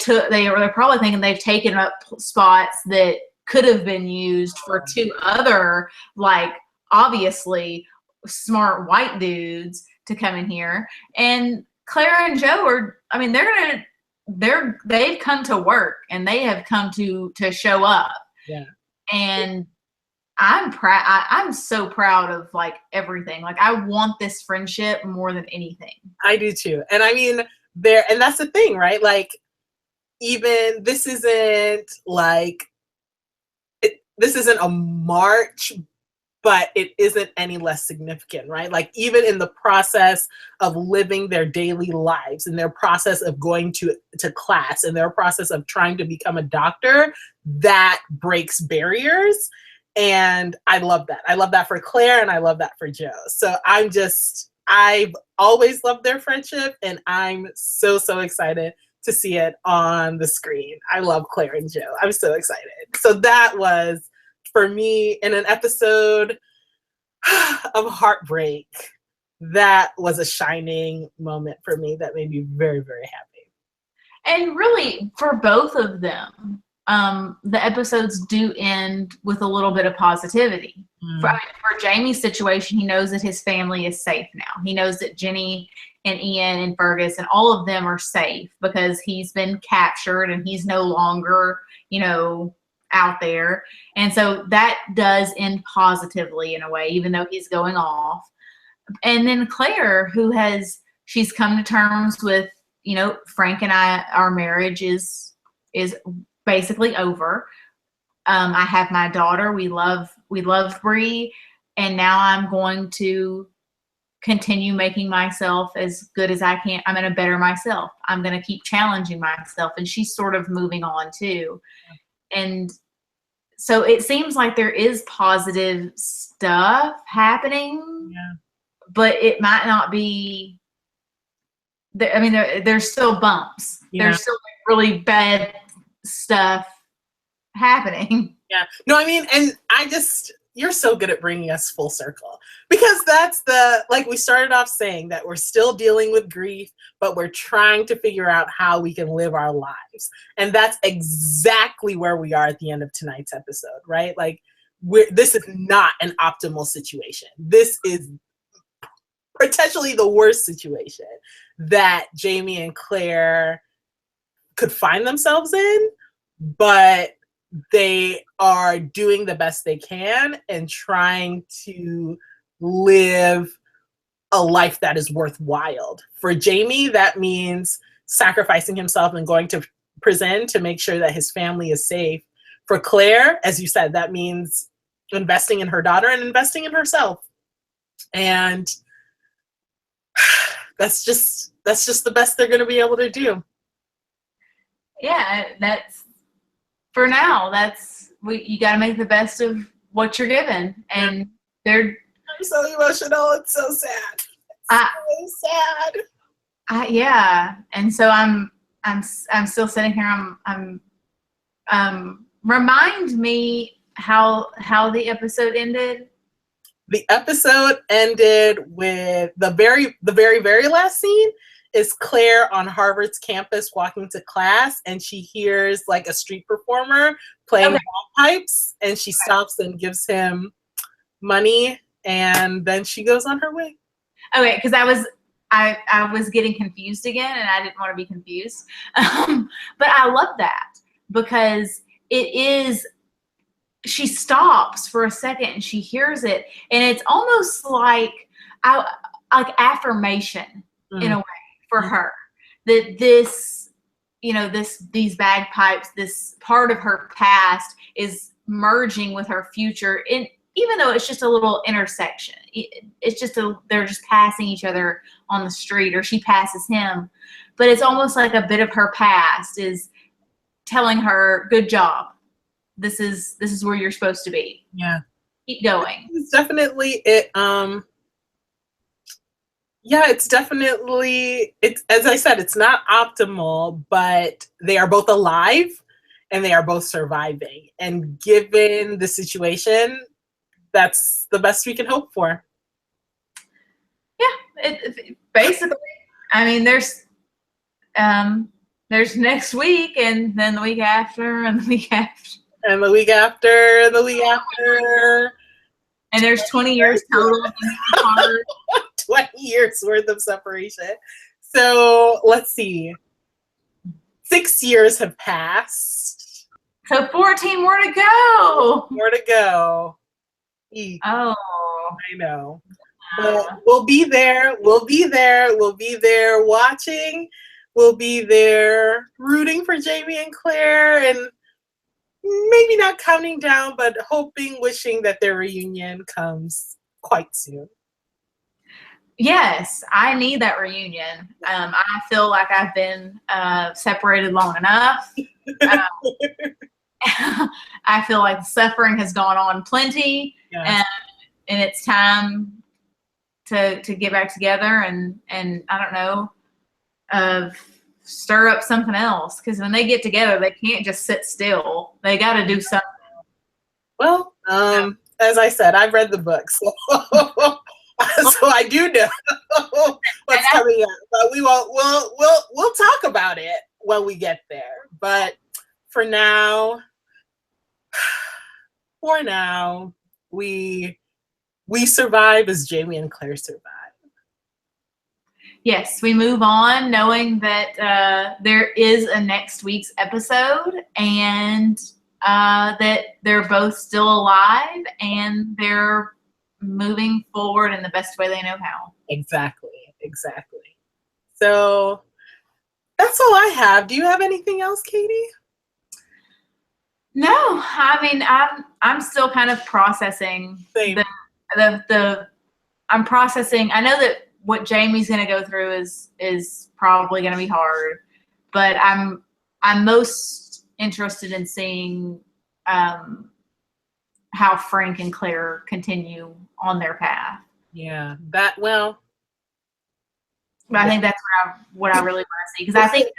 probably thinking they've taken up spots that could have been used for two other, like, obviously smart white dudes to come in here. And Claire and Joe they've come to work, and they have come to show up. Yeah. And I'm proud. I'm so proud of like everything. Like, I want this friendship more than anything. I do too. And I mean, and that's the thing, right? Like, even this isn't a march, but it isn't any less significant, right? Like, even in the process of living their daily lives, in their process of going to class, in their process of trying to become a doctor, that breaks barriers. And I love that. I love that for Claire, and I love that for Joe. So I've always loved their friendship, and I'm so, so excited to see it on the screen. I love Claire and Joe. I'm so excited. So that was, for me, in an episode of heartbreak, that was a shining moment for me that made me very, very happy. And really, for both of them, the episodes do end with a little bit of positivity. For Jamie's situation, he knows that his family is safe now. He knows that Jenny and Ian and Fergus and all of them are safe because he's been captured and he's no longer, out there. And so that does end positively in a way, even though he's going off. And then Claire, she's come to terms with, Frank and our marriage is basically over. I have my daughter. We love Bree, and now I'm going to continue making myself as good as I can. I'm going to better myself. I'm going to keep challenging myself, and she's sort of moving on too. And so it seems like there is positive stuff happening, but it might not be. I mean, there's still bumps. Yeah. There's still really bad stuff happening. Yeah. No, I mean, and you're so good at bringing us full circle, because that's like we started off saying, that we're still dealing with grief, but we're trying to figure out how we can live our lives. And that's exactly where we are at the end of tonight's episode, right? Like, this is not an optimal situation. This is potentially the worst situation that Jamie and Claire could find themselves in, but they are doing the best they can and trying to live a life that is worthwhile. For Jamie, that means sacrificing himself and going to prison to make sure that his family is safe. For Claire, as you said, that means investing in her daughter and investing in herself. And that's just the best they're going to be able to do. Yeah, for now, you got to make the best of what you're given. And I'm so emotional. It's so sad. It's so sad. Yeah. And so I'm still sitting here. Remind me how the episode ended. The episode ended with the very, very last scene is Claire on Harvard's campus walking to class, and she hears like a street performer playing bagpipes, and she stops and gives him money, and then she goes on her way. Okay, because I was getting confused again, and I didn't want to be confused. But I love that because it is. She stops for a second and she hears it, and it's almost like affirmation in a way for her that these bagpipes, this part of her past, is merging with her future. And even though it's just a little intersection, it's just they're just passing each other on the street, or she passes him, but it's almost like a bit of her past is telling her, "Good job. This is where you're supposed to be. Yeah. Keep going." It's definitely it. Yeah, it's definitely, it's, as I said, it's not optimal, but they are both alive and they are both surviving. And given the situation, that's the best we can hope for. Yeah, basically, I mean, there's next week, and then the week after, and the week after, And the week after, and the week after. and there's 20 years total. 20 years worth of separation. So let's see. 6 years have passed. So 14 more to go. More to go. Eek. Oh, I know. But we'll be there. We'll be there. We'll be there watching. We'll be there rooting for Jamie and Claire, and maybe not counting down, but hoping, wishing that their reunion comes quite soon. yes, I need that reunion. I feel like I've been separated long enough. I feel like the suffering has gone on plenty, Yes. and it's time to get back together and I don't know, stir up something else, because when they get together, they can't just sit still. They got to do something. Well, as I said, I've read the book, so so I do know what's coming up. But we'll talk about it when we get there. But for now, we survive as Jamie and Claire survive. Yes, we move on knowing that there is a next week's episode, and that they're both still alive and they're moving forward in the best way they know how. Exactly. So that's all I have. Do you have anything else, Katie? No, I mean, I'm still kind of processing Same. I'm processing. I know that what Jamie's going to go through is probably going to be hard, but I'm most interested in seeing how Frank and Claire continue on their path. Yeah, but I think that's what I really want to see, because I think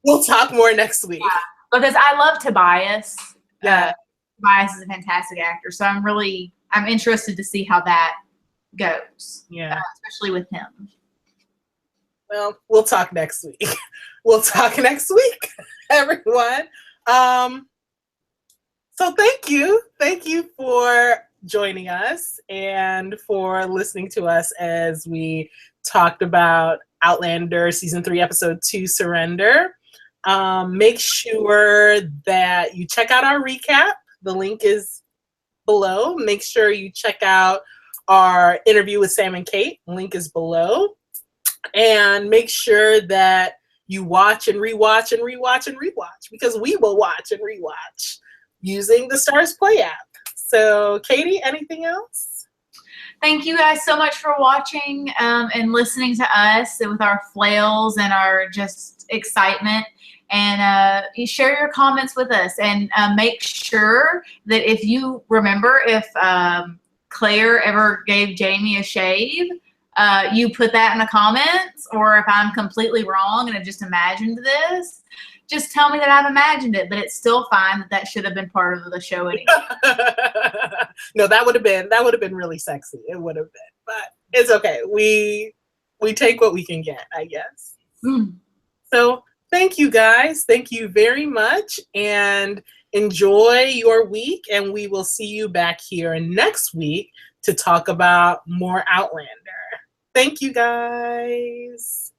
we'll talk more next week. Yeah, because I love Tobias. Yeah, Tobias is a fantastic actor, so I'm interested to see how that goes. Yeah, especially with him. Well, we'll talk next week. We'll talk next week, everyone. So thank you for joining us and for listening to us as we talked about Outlander season 3 episode 2 Surrender. Make sure that you check out our recap. The link is below. Make sure you check out our interview with Sam and Kate. Link is below. And make sure that you watch and rewatch and rewatch and rewatch, because we will watch and rewatch using the Stars Play app. So Katie, anything else? Thank you guys so much for watching and listening to us with our flails and our just excitement. And you share your comments with us, and make sure that if you remember, if Claire ever gave Jamie a shave, you put that in the comments, or if I'm completely wrong and I've just imagined this, just tell me that I've imagined it, but it's still fine that should have been part of the show anyway. No, that would have been really sexy. It would have been, but it's okay. We take what we can get, I guess. So thank you guys. Thank you very much, and enjoy your week, and we will see you back here next week to talk about more Outlander. Thank you guys.